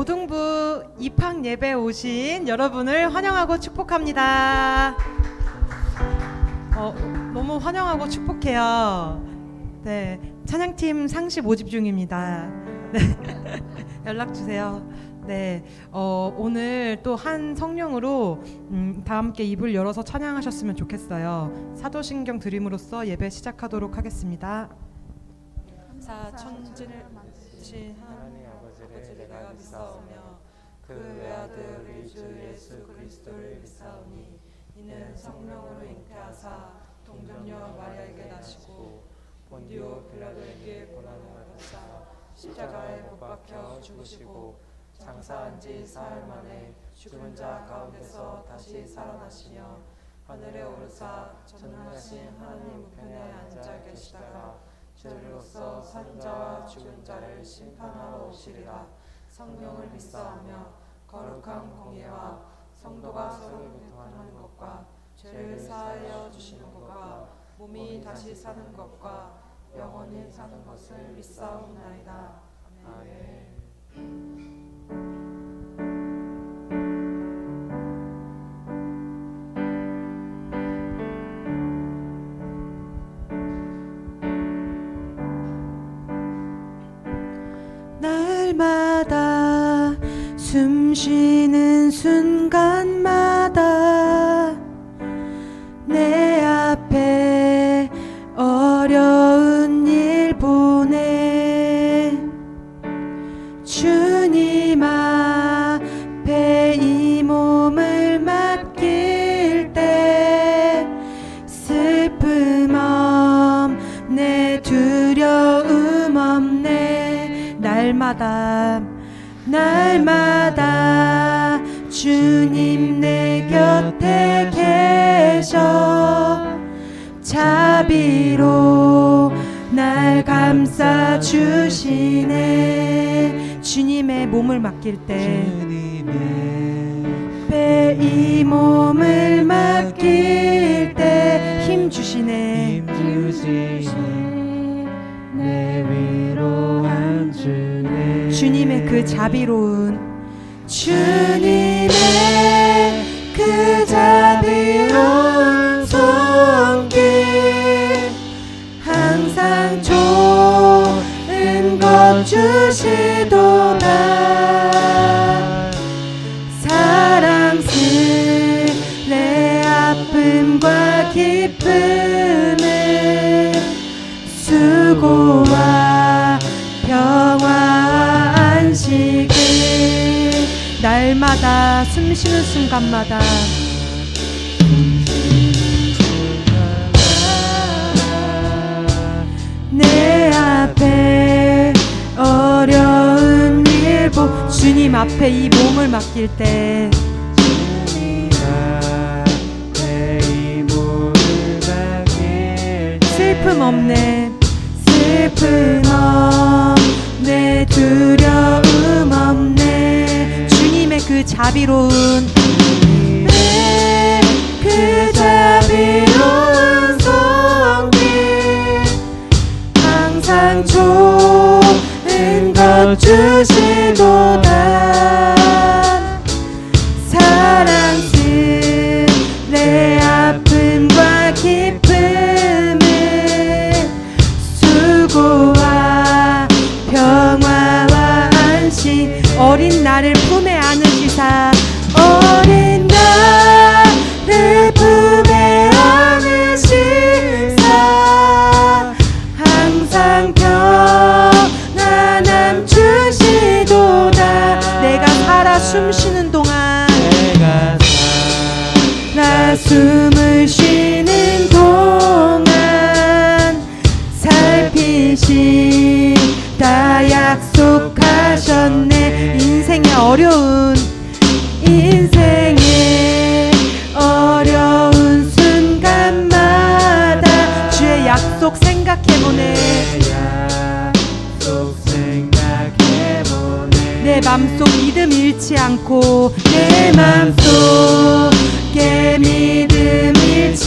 고등부 입학 예배 오신 여러분을 환영하고 축복합니다. 너무 환영하고 축복해요. 네, 찬양팀 상시 모집 중입니다. 네. 연락 주세요. 네, 오늘 또 한 성령으로 다 함께 입을 열어서 찬양하셨으면 좋겠어요. 사도신경 드림으로써 예배 시작하도록 하겠습니다. 사천지를 만드신 하나님 아버지를 내가 믿사오며 그 외아들 우리 주 예수 그리스도를 믿사오니 이는 성령으로 잉태하사 동정녀 마리아에게 나시고 본디오 빌라도에게 고난을 받으사 십자가에 못 박혀 죽으시고 장사한 지 사흘 만에 죽은 자 가운데서 다시 살아나시며 하늘에 오르사 전능하신 하나님 우편에 앉아 계시다가 죄로서 산 자와 죽은 자를 심판하러 오시리라. 성령을 믿사오며 거룩한 공예와 성도가 서로 교통하는 것과 죄를 사하여 주시는 것과 몸이 다시 사는 것과 영원히 사는 것을 믿사옵나이다. 아멘. 날마다 숨 쉬는 순간마다 내 앞에 어려운 일 보내 주님 앞에 이 몸을 맡길 때 슬픔 없네 두려움 없네 날마다 주님 내 곁에 계셔 자비로 날 감싸 주시네. 주님의 몸을 맡길 때 이 몸을 맡길 때 힘 주시네. 내 위로한 주네. 주님의 그 자비로운 손길 항상 좋은 것 주시도다. 사랑스레 아픔과 기쁨을 수고와 평화와 안식을 날마다 숨쉬는 순간마다 내 앞에 어려운 일 주님 앞에 이 몸을 맡길 때 슬픔 없네 두려움 없네. 주님의 그 자비로운 손길 항상 좋은 것 주시도다. 사랑스레 아픔과 기쁨을 수고와 평화와 안식 어린 나를 품에 안으시사 어린 나를 품에 안으시사 항상 평안함 주시도다. 내가 살아 숨쉬는 동안 나 숨을 쉬는 동안 살피시다 약속하셨네. 인생의 어려운 순간마다 주의 약속 생각해보네. 내 맘속 믿음 잃지 않고 내 맘속에 믿음 잃지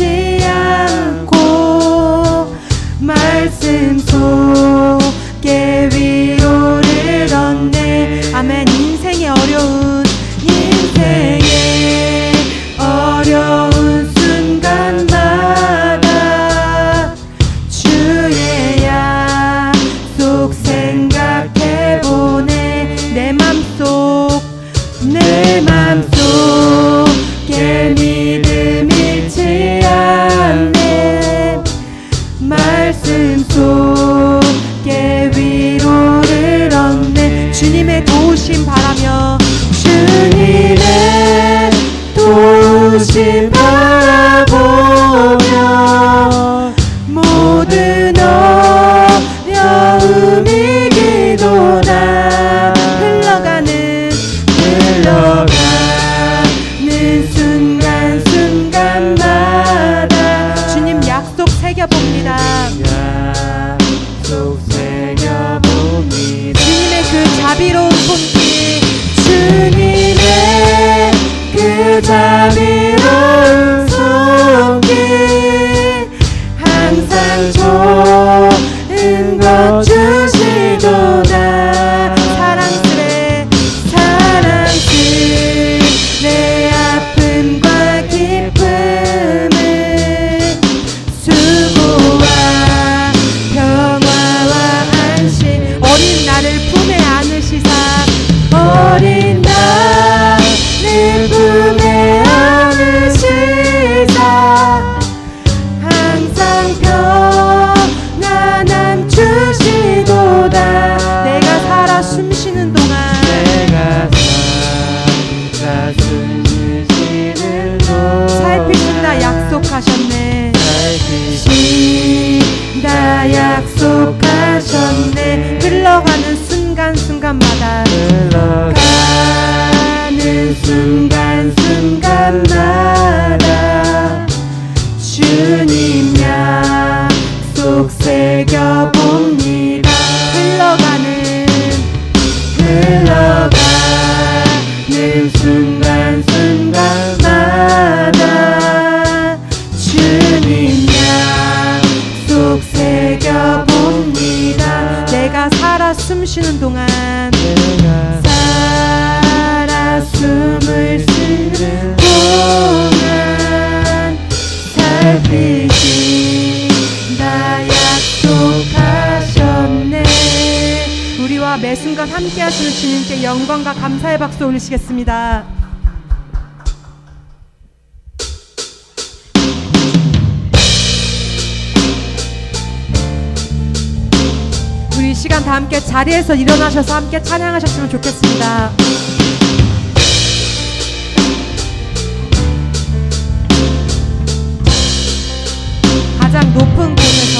약속하셨네. 살피신다 약속하셨네. 흘러가는 순간순간마다 흘러가는 순간순간마다 주님 약속 새겨봅니다. 흘러가는 순간순간마다 주님 약속 새겨봅니다. 내가 살아 숨쉬는 동안 내가 살아 숨을 쉬는 동안 살피신다 약속하셨네. 우리와 매 순간 함께 하시는 주님께 영광과 감사의 박수 올리시겠습니다. 우리 이 시간 다 함께 자리에서 일어나셔서 함께 찬양하셨으면 좋겠습니다. 가장 높은 곳에서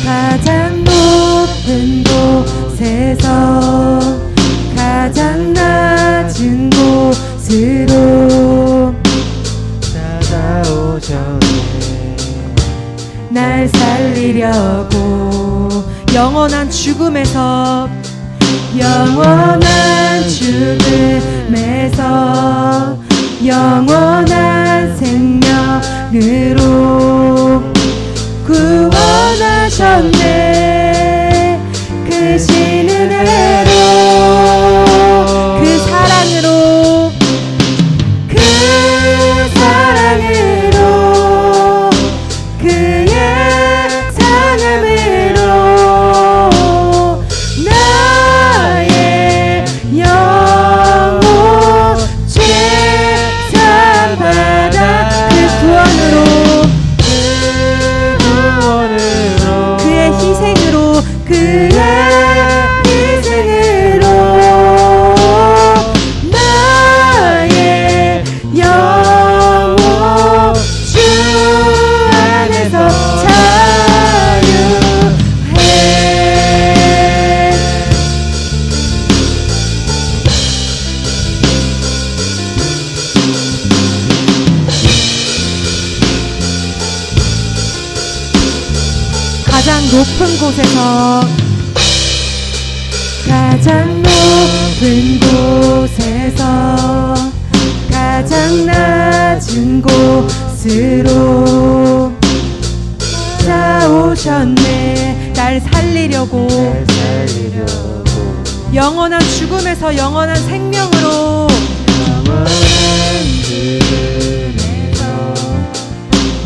가장 높은 곳에서 가장 낮은 곳으로 찾아오셨네. 날 살리려고 영원한 죽음에서 영원한 죽음에서 영원한 생명으로 구원하셨네. 그 신은혜로 그 사랑으로 그 사랑으로 그의 사랑으로 나의 영혼 죄사함받아 그 구원으로 그의 희생으로 나의 영혼 주 안에서 자유해. 가장 높은 곳에서 가장 높은 곳에서 가장 낮은 곳으로 찾아오셨네. 날 살리려고 영원한 죽음에서 영원한 생명으로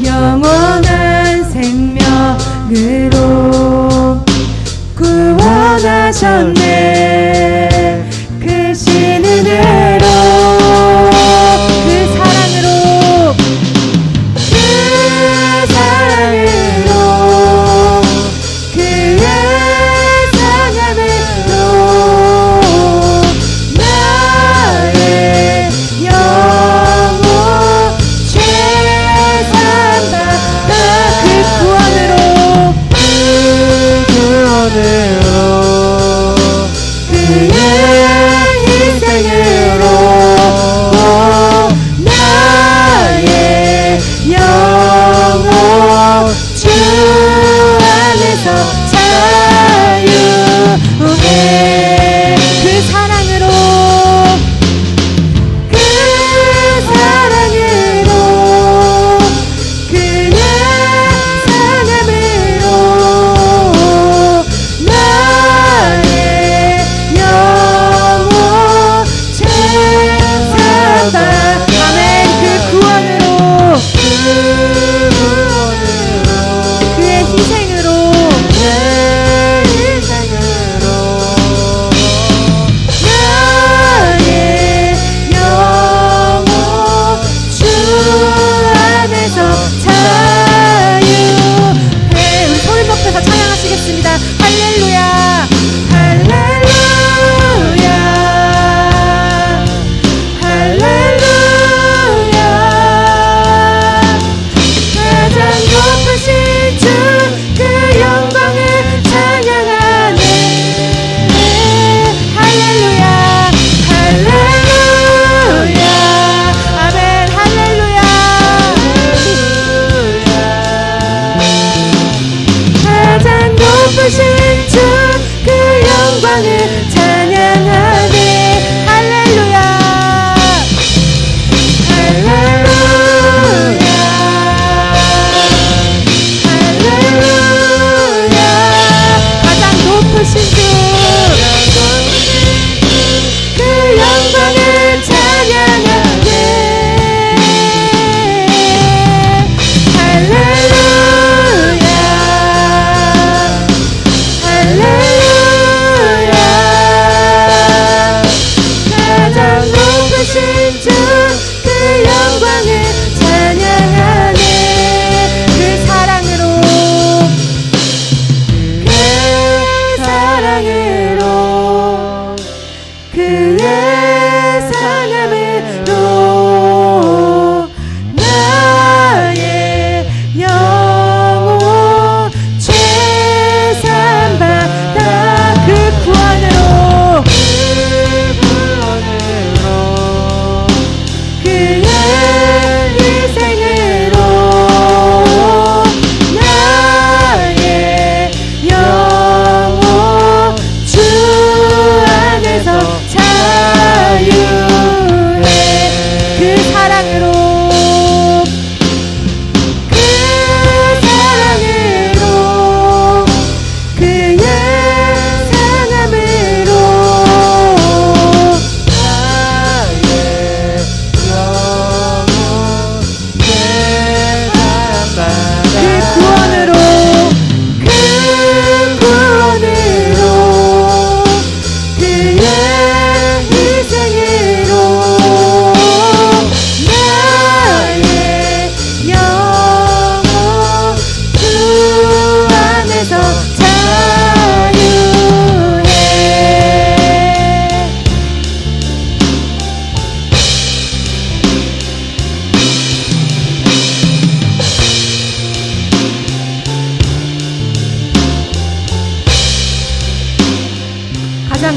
영원한 생명으로 구원하셨네. 그 신은혜로 그 사랑으로 그 사랑으로 그의 사랑으로 나의 영혼 죄사함받아 그 구원으로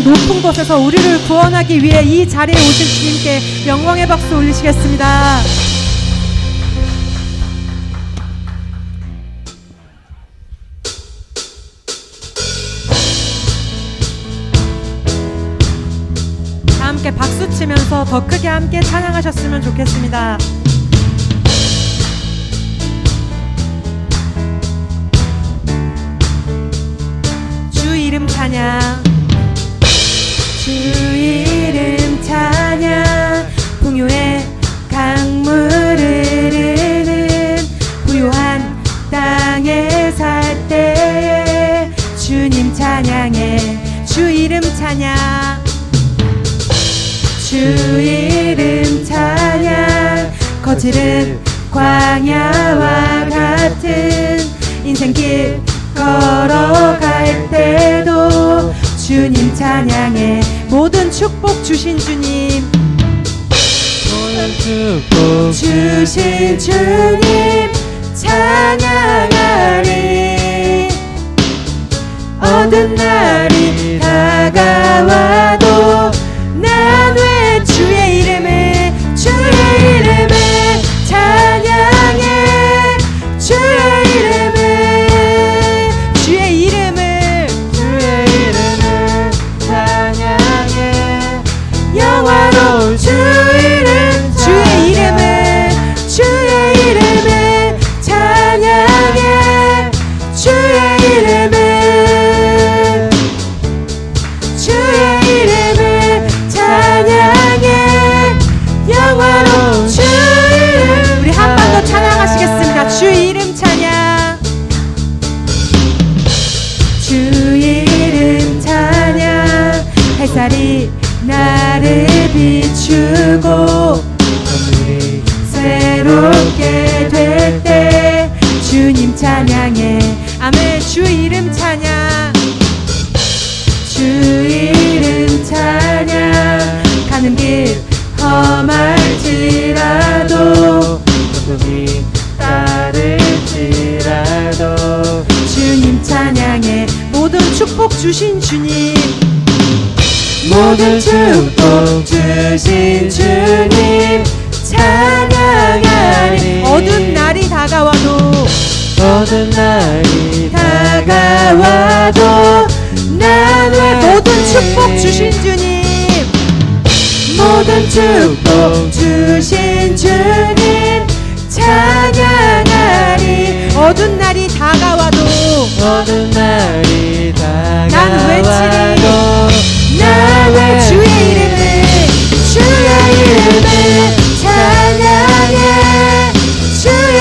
높은 곳에서 우리를 구원하기 위해 이 자리에 오신 주님께 영광의 박수 올리시겠습니다. 다 함께 박수 치면서 더 크게 함께 찬양하셨으면 좋겠습니다. 주 이름 찬양, 주 이름 찬양. 풍요의 강물을 흐르는 부요한 땅에 살 때에 주님 찬양해. 주 이름 찬양, 주 이름 찬양. 거칠은 광야와 같은 인생길 걸어갈 때도 주님 찬양해. 모든 축복 주신 주님, 모든 축복 주신 주님 찬양하리. 어두운 날이 다가와도 난 왜 주의 이름을 찬양해. 주의 이름을 찬양해. 영화로운 주의 이름을 찬양해. 주의 이름을 찬양해. 영화로운 주 이름. 우리 한 번 더 찬양하시겠습니다. 주 이름 찬양, 주 이름 찬양. 햇살이 나를 비추고 하늘이 새롭게 될 때 주님 찬양해. 아멘. 주 이름 찬양, 주 이름 찬양. 가는 길 험할지라도 어둠이 따를지라도 주님 찬양해. 모든 축복 주신 주님, 모든 축복 주신 주님 찬양하리. 어두운 날이 다가와도 난 왜 모든 축복 주신 주님, 모든 축복 주신 주님 찬양하리. 어두운 날이 다가와도 난 외치리. 난 왜 주의 이름을 찬양해. 주의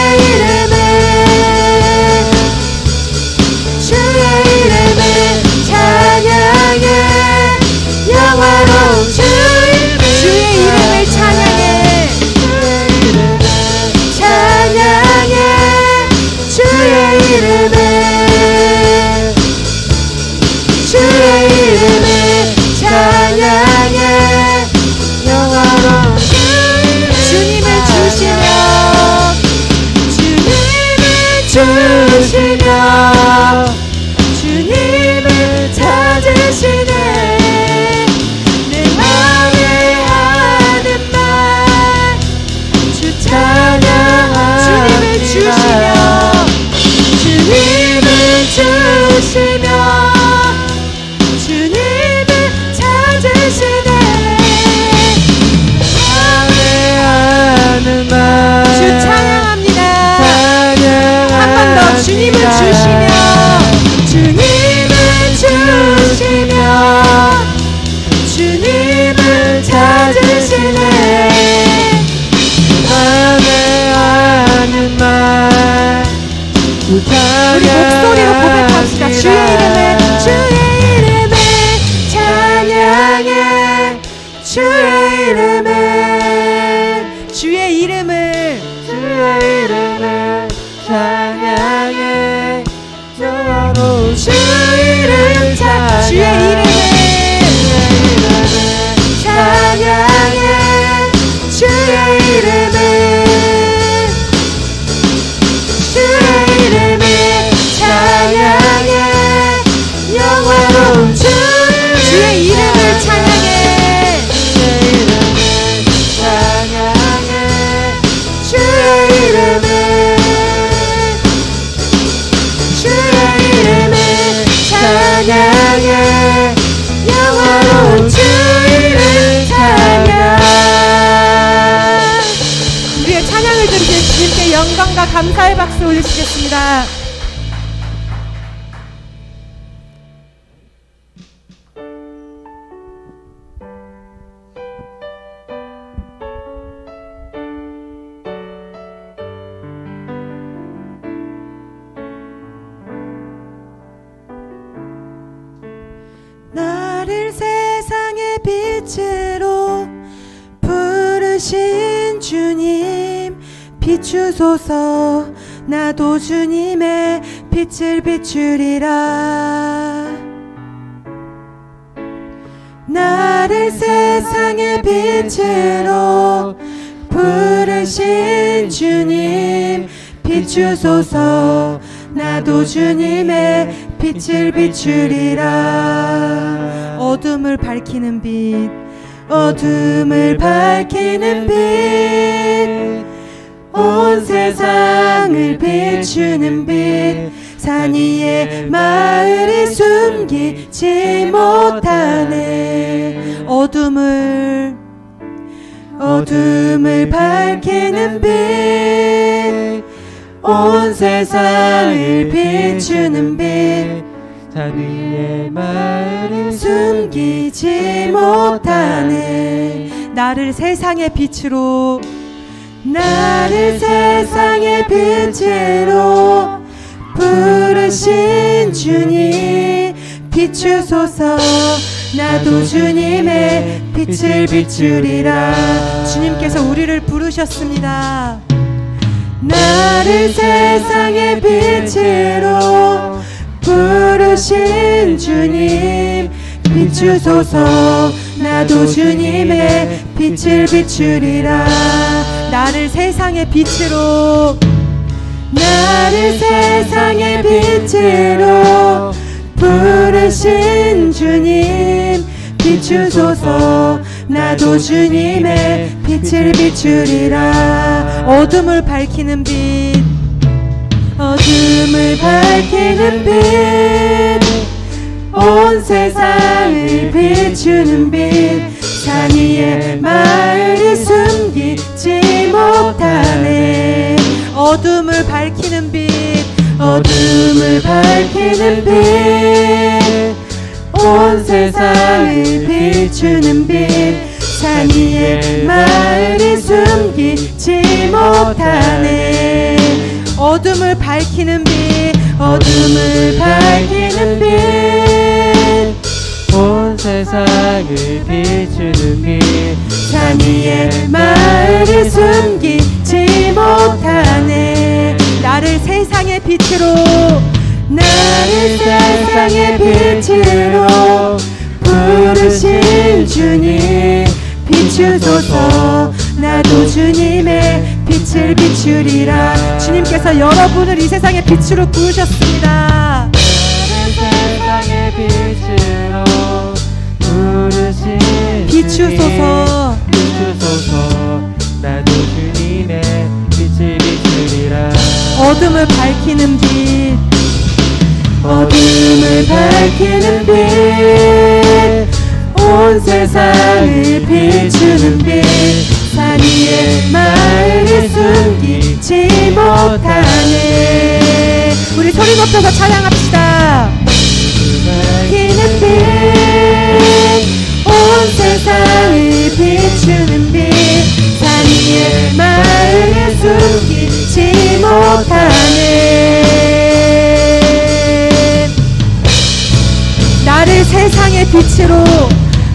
이름을 찬양해. 영화로운 주의 이름을 찬양해. 찬양해. 주의 이름을 찬양해. 영화로운 주님을 주시며 주님을 찾으시네. 내 맘에 하는 말 주 찬양하리라. 주님을 주시며 주님을 찾으시네. 주 찬양합니다. 한 번 더 주님을 주시며 주님을 찾으시네. 맘에 하는 말 우리 목소리로 고백합시다. 주의 이름을 찬양해. 주의 이름을 찬양해. 영화로운 주의 이름을 찬양해. 주의 이름을 찬양해. 주님께 영광과 감사의 박수 올리시겠습니다. 나를 세상의 빛으로 부르신 주님, 비추소서. 나도 주님의 빛을 비추리라. 나를 세상의 빛으로 부르신 주님, 비추소서. 나도 주님의 빛을 비추리라. 어둠을 밝히는 빛, 어둠을 밝히는 빛, 온 세상을 비추는 빛, 산 위에 마을이 숨기지 못하네. 어둠을 밝히는 빛, 온 세상을 비추는 빛, 산 위에 마을을 숨기지 못하네. 나를 세상의 빛으로, 나를 세상의 빛으로 부르신 주님, 비추소서. 나도 주님의 빛을 비추리라. 주님께서 우리를 부르셨습니다. 나를 세상의 빛으로 부르신 주님, 비추소서. 나도 주님의 빛을 비추리라. 나를 세상의 빛으로, 나를 세상의 빛으로 부르신 주님, 비추소서. 나도 주님의 빛을 비추리라. 어둠을 밝히는 빛, 어둠을 밝히는 빛, 온 세상을 비추는 빛, 산 위에 마을이 숨기지 못하네. 어둠을 밝히는 빛, 어둠을 밝히는 빛, 온 세상을 비추는 빛, 산 위에 마을이 숨기지 못하네. 어둠을 밝히는 빛, 어둠을 밝히는 빛, 온 세상을 비추는 빛, 산 위에 마을이 숨기지 못하네. 나를 세상의 빛으로, 나를 세상의 빛으로 부르신 주님, 비추소서. 나도 주님의 빛을 비추리라. 주님께서 여러분을 이 세상의 빛으로 부르셨습니다. 나를 세상의 빛으로 부르신 비추소서. 비추소서. 나도 주님의 빛을 비추리라. 어둠을 밝히는 빛, 어둠을 밝히는 빛, 온 세상을 비추는 빛, 산 위에 마을이 숨기지 못하네. 우리 소리 높여서 찬양합시다. 밝히는 빛, 온 세상을 비추는 빛, 산 위에 마을이 숨기지 못하네. 나를 세상의 빛으로,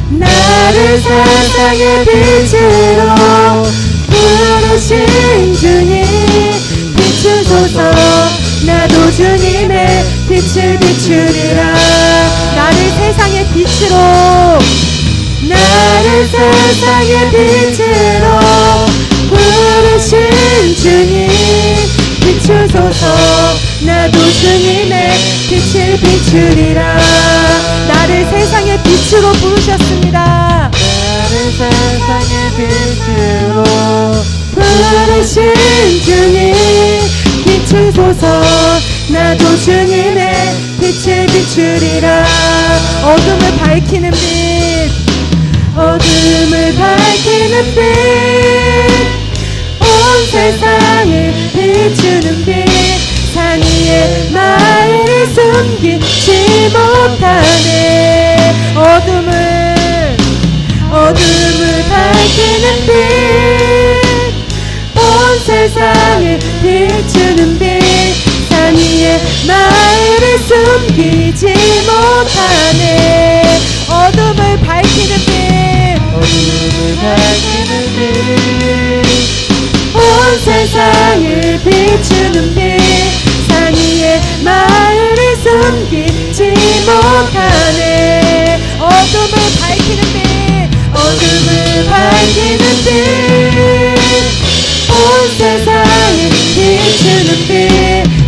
나를 세상의 빛으로 부르신 주님, 비추소서. 나도 주님의 빛을 비추리라. 나를 세상의 빛으로, 나를 세상의 빛으로 부르신 주님, 비추소서. 나도 주님의 빛을 비추리라. 나를 세상의 빛으로 부르셨습니다. 나를 세상의 빛으로 부르신 주님, 비추소서. 나도 주님의 빛을 비추리라. 어둠을 밝히는 빛, 어둠을 밝히는 빛, 온 세상을 세상을 비추는 빛 산 위에 마을을 숨기지 못하네. 어둠을 밝히는 빛 어둠을 밝히는 빛 온 세상을 비추는 빛 산 위에 마을을 숨기지 못하네. 어둠을 밝히는 빛 어둠을 밝히는 빛 온 세상을 비추는 빛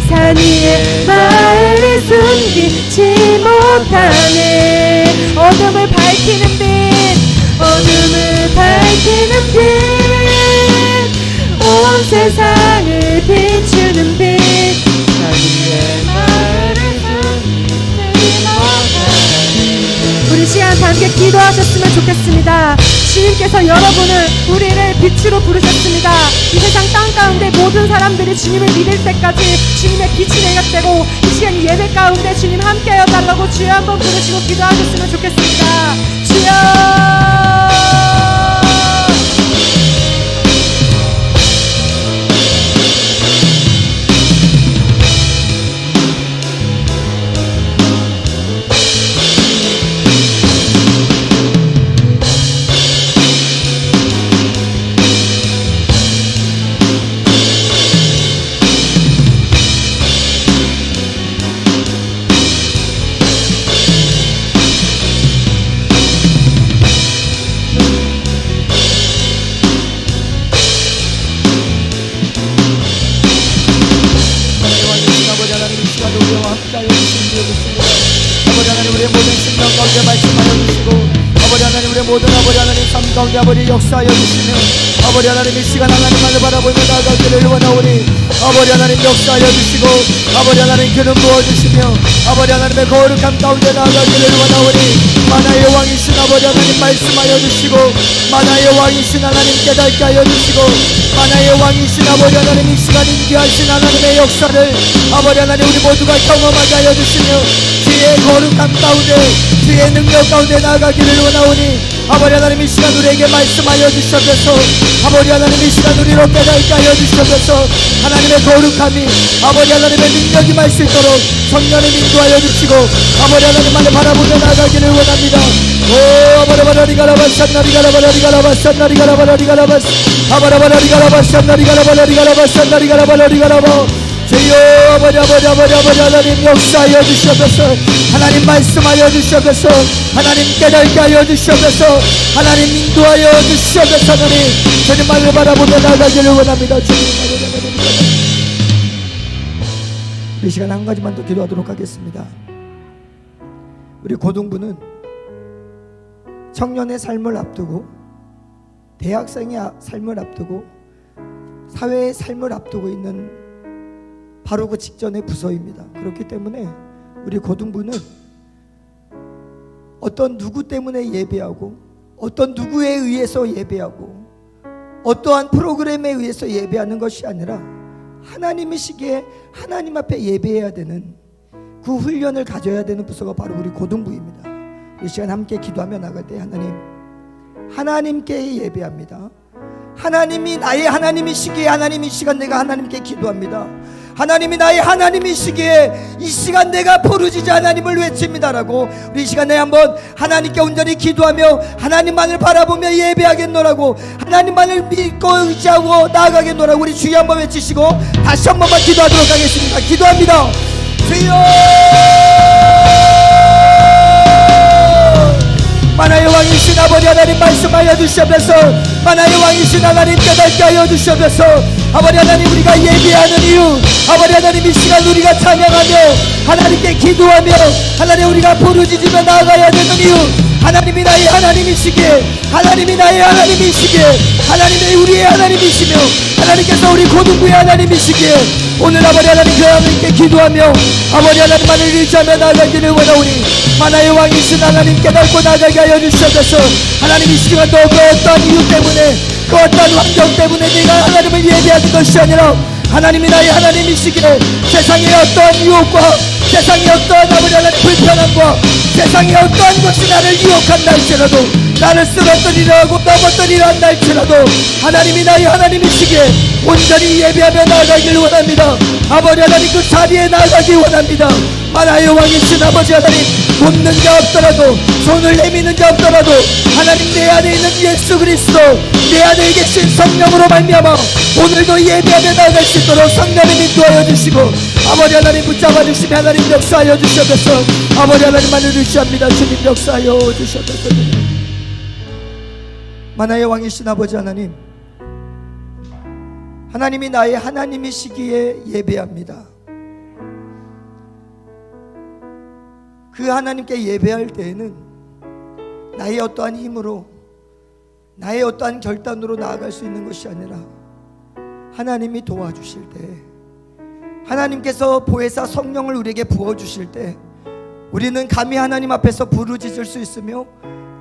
산 위에 마을을 숨기지 못하네. 어둠을 밝히는 빛 어둠을 밝히는 빛 온 세상을 비추는 빛 산 위에 마을을 숨기지 못하네. 우리 시간 함께 기도하셨으면 좋겠습니다. 주님께서 여러분을 우리를 빛으로 부르셨습니다. 이 세상 땅 가운데 모든 사람들이 주님을 믿을 때까지 주님의 빛이 내렸되고 이 시간 이 예배 가운데 주님 함께하여 달라고 주여 한번 부르시고 기도하셨으면 좋겠습니다. 주여 모든 아버지 하나님 삶 가운데 아버지 역사하여 주시며 아버지 하나님 이 시간 하나님만을 바라보며 나아가기를 원하오니 아버지 하나님 역사하여 주시고 아버지 하나님 기름 부어주시며 아버지 하나님의 거룩함 가운데 나아가기를 원하오니 만화의 왕이신 아버지 하나님 말씀하여 주시고 만화의 왕이신 하나님 깨닫게 하여 주시고 만화의 왕이신 아버지 하나님 이 시간 인기하신 하나님의 역사를 아버지 하나님 우리 모두가 경험하게 하여 주시며 주의 거룩함 가운데 주의 능력 가운데 나아가기를 원하오니 아버지 하나님 이 시간 우리에게 말씀하여 주셔서 아버지 하나님 이 시간 우리로 깨닫게 하여 주셔서 하나님의 거룩함이 아버지 하나님의 능력이 말 수 있도록 성령님 인도하여 주시고 아버지 하나님만을 바라보며 나아가기를 원합니다. 오 아바라바라리가라바샤나리가라바라리가라바샤나리가라바라리가라바스 아바라바라리가라바샤나리가라바라리가라바라리가라바라리가라바 주여 아버지 하나님 역사하여 주시옵소서 하나님 말씀하여 주시옵소서 하나님 깨닫게 하여 주시옵소서 하나님 인도하여 주시옵소서 하나님 주님만을 바라보며 나아가기를 원합니다. 주님 이 시간 한 가지만 더 기도하도록 하겠습니다. 우리 고등부는 청년의 삶을 앞두고 대학생의 삶을 앞두고 사회의 삶을 앞두고 있는 바로 그 직전의 부서입니다. 그렇기 때문에 우리 고등부는 어떤 누구 때문에 예배하고 어떤 누구에 의해서 예배하고 어떠한 프로그램에 의해서 예배하는 것이 아니라 하나님이시기에 하나님 앞에 예배해야 되는 그 훈련을 가져야 되는 부서가 바로 우리 고등부입니다. 이 시간 함께 기도하며 나갈 때 하나님께 예배합니다. 하나님이 나의 하나님이시기에 하나님 이 시간 내가 하나님께 기도합니다. 하나님이 나의 하나님이시기에 이 시간 내가 부르짖어 하나님을 외칩니다라고 우리 이 시간에 한번 하나님께 온전히 기도하며 하나님만을 바라보며 예배하겠노라고 하나님만을 믿고 의지하고 나아가겠노라고 우리 주여 한번 외치시고 다시 한 번만 기도하도록 하겠습니다. 기도합니다. 주여 만화의 왕이신 아버지 하나님 말씀하여 주시옵소서 만화의 왕이신 하나님 깨닫게 하여 주시옵소서 아버지 하나님 우리가 예배하는 이유 아버지 하나님 이 시간 우리가 찬양하며 하나님께 기도하며 하나님 우리가 부르짖으며 나아가야 되는 이유 하나님이 나의 하나님이시기에 하나님이 나의 하나님이시기에 하나님이 우리의 하나님이시며 하나님께서 우리 고등부의 하나님이시기에 오늘 아버지 하나님 그 하나님께 기도하며 아버지 하나님만을 의지하며 나아가기를 원하오니 만화의 왕이신 하나님 깨닫고 나아가게 하여 주시옵소서 하나님 이 시간 또 그 어떠한 이유 때문에 그 어떠한 환경 때문에 내가 하나님을 예배하는 것이 아니라 하나님이 나의 하나님이시기에 세상의 어떠한 유혹과 세상의 어떠한 아버지 하나님 불편함과 세상의 어떠한 것이 나를 유혹한다 할지라도 나를 쓰러뜨리라 하고 넘어뜨리라 한다 할지라도 하나님이 나의 하나님이시기에 온전히 예배하며 나아가길 원합니다. 아버지 하나님 그 자리에 나아가기 원합니다. 만화의 왕이신 아버지 하나님, 돕는 자 없더라도 손을 내미는 자 없더라도 하나님 내 안에 있는 예수 그리스도, 내 안에 계신 성령으로 말미암아 오늘도 예배하며 나아갈 수 있도록 성령님 인도하여 주시고 아버지 하나님 붙잡아 주시며 하나님 역사하여 주셔서 아버지 하나님만을 의지합니다. 주님 역사하여 주셔서 만화의 왕이신 아버지 하나님, 하나님이 나의 하나님이시기에 예배합니다. 그 하나님께 예배할 때에는 나의 어떠한 힘으로, 나의 어떠한 결단으로 나아갈 수 있는 것이 아니라 하나님이 도와주실 때, 하나님께서 보혜사 성령을 우리에게 부어주실 때 우리는 감히 하나님 앞에서 부르짖을 수 있으며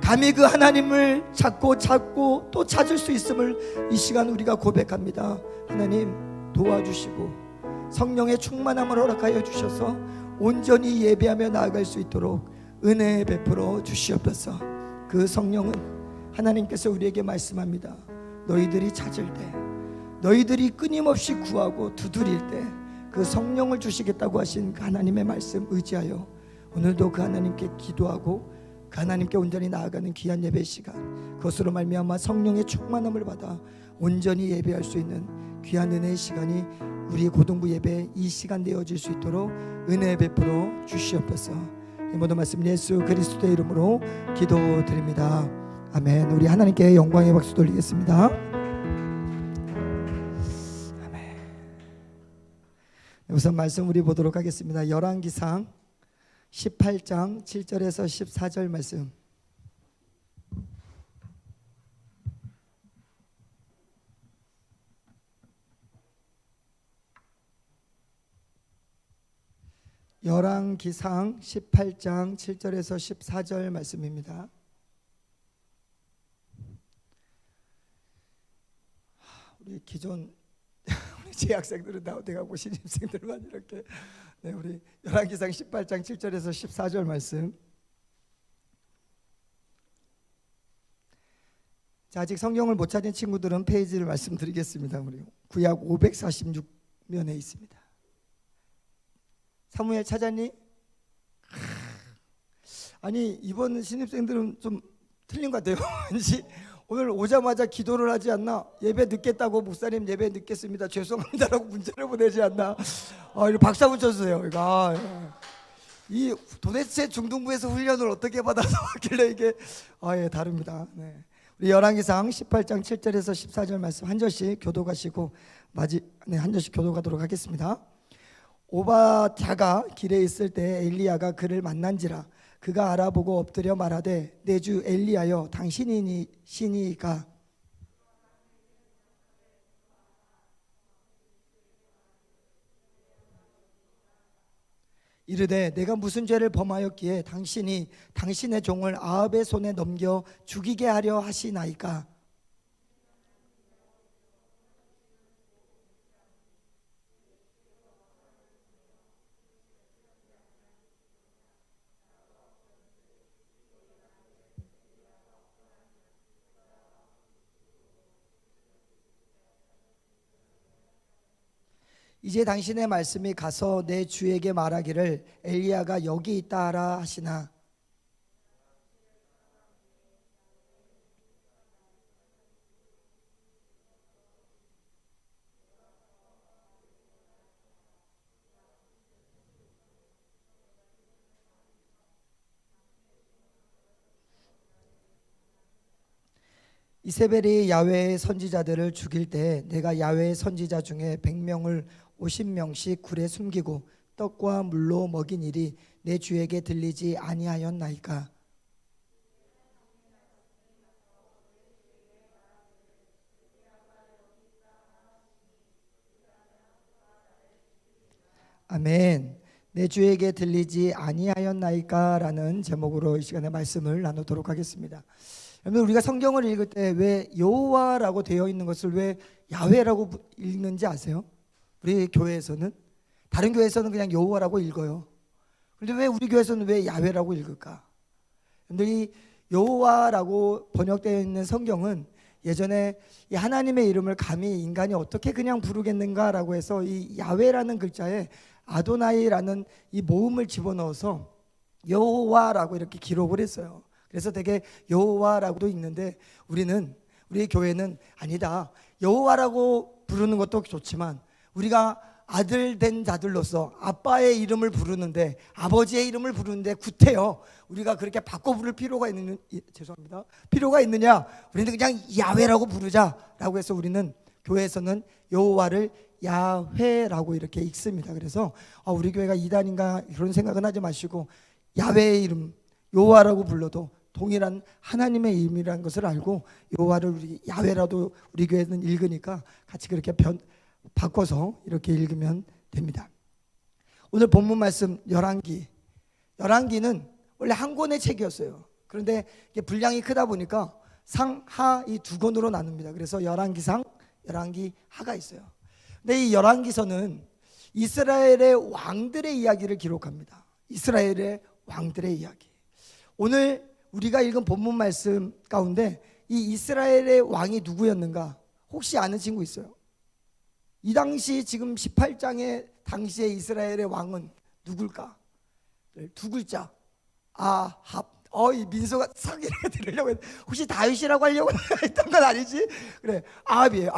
감히 그 하나님을 찾고 또 찾을 수 있음을 이 시간 우리가 고백합니다. 하나님 도와주시고 성령의 충만함을 허락하여 주셔서 온전히 예배하며 나아갈 수 있도록 은혜 베풀어 주시옵소서. 그 성령은 하나님께서 우리에게 말씀합니다. 너희들이 찾을 때, 너희들이 끊임없이 구하고 두드릴 때 그 성령을 주시겠다고 하신 그 하나님의 말씀 의지하여 오늘도 그 하나님께 기도하고 그 하나님께 온전히 나아가는 귀한 예배 시간, 그것으로 말미암아 성령의 충만함을 받아 온전히 예배할 수 있는 귀한 은혜의 시간이 우리 고등부 예배 이 시간 되어질 수 있도록 은혜 베풀어 주시옵소서. 이 모든 말씀 예수 그리스도의 이름으로 기도드립니다. 아멘. 우리 하나님께 영광의 박수 돌리겠습니다. 아멘. 우선 말씀 우리 보도록 하겠습니다. 열왕기상 18장 7절에서 14절 말씀. 열왕기상 18장 7절에서 14절 말씀입니다. 우리 기존 우리 재학생들은 나오대가고 신입생들만 이렇게 우리 열왕기상 18장 7절에서 14절 말씀. 자, 아직 성경을 못 찾은 친구들은 페이지를 말씀드리겠습니다. 우리 구약 546면에 있습니다. 사무엘 찾았니? 아니 이번 신입생들은 좀 틀린 것 같아요. 왠지 오늘 오자마자 기도를 하지 않나? 예배 늦겠다고 목사님 예배 늦겠습니다 죄송합니다라고 문자를 보내지 않나? 이거 박수 한번 쳐주세요. 이거 이 도대체 중등부에서 훈련을 어떻게 받아서 왔길래 이게 예, 다릅니다. 네. 우리 열왕기상 18장 7절에서 14절 말씀 한 절씩 교도가시고 한 절씩 교도가도록 하겠습니다. 오바댜가 길에 있을 때 엘리야가 그를 만난지라 그가 알아보고 엎드려 말하되 내 주 엘리야여 당신이니까 이르되 내가 무슨 죄를 범하였기에 당신이 당신의 종을 아합의 손에 넘겨 죽이게 하려 하시나이까. 이제 당신의 말씀이 가서 내 주에게 말하기를 엘리야가 여기 있다 하라 하시나. 이세벨이 야훼의 선지자들을 죽일 때 내가 야훼의 선지자 중에 100명을 50명씩 굴에 숨기고 떡과 물로 먹인 일이 내 주에게 들리지 아니하였나이까. 아멘. 내 주에게 들리지 아니하였나이까 라는 제목으로 이 시간에 말씀을 나누도록 하겠습니다. 여러분, 우리가 성경을 읽을 때 왜 여호와라고 되어 있는 것을 왜 야훼라고 읽는지 아세요? 우리 교회에서는, 다른 교회에서는 그냥 여호와라고 읽어요. 그런데 왜 우리 교회에서는 왜 야훼라고 읽을까? 여러분들이 여호와라고 번역되어 있는 성경은 예전에 이 하나님의 이름을 감히 인간이 어떻게 그냥 부르겠는가라고 해서 이 야훼라는 글자에 아도나이라는 이 모음을 집어넣어서 여호와라고 이렇게 기록을 했어요. 그래서 되게 여호와라고도 있는데 우리 교회는 아니다. 여호와라고 부르는 것도 좋지만 우리가 아들 된 자들로서 아빠의 이름을 부르는데, 아버지의 이름을 부르는데 구태여 우리가 그렇게 바꿔 부를 필요가 있느냐? 우리는 그냥 야훼라고 부르자라고 해서 우리는 교회에서는 여호와를 야훼라고 이렇게 읽습니다. 그래서 우리 교회가 이단인가 그런 생각은 하지 마시고 야훼의 이름 여호와라고 불러도 동일한 하나님의 이름이라는 것을 알고 여호와를 우리 야훼라도 우리 교회는 읽으니까 같이 그렇게 바꿔서 이렇게 읽으면 됩니다. 오늘 본문 말씀 열왕기는 원래 한 권의 책이었어요. 그런데 이게 분량이 크다 보니까 상하 이 두 권으로 나눕니다. 그래서 열왕기상, 열왕기하가 있어요. 근데 이 열왕기서는 이스라엘의 왕들의 이야기를 기록합니다. 이스라엘의 왕들의 이야기. 오늘 우리가 읽은 본문 말씀 가운데 이 이스라엘의 왕이 누구였는가 혹시 아는 친구 있어요? 이 당시 지금 18장의 당시의 이스라엘의 왕은 누굴까? 두 글자. 아합. 이 민서가 싹 이렇게 들으려고 했는데 혹시 다윗이라고 하려고 했던 건 아니지? 그래, 아합이에요.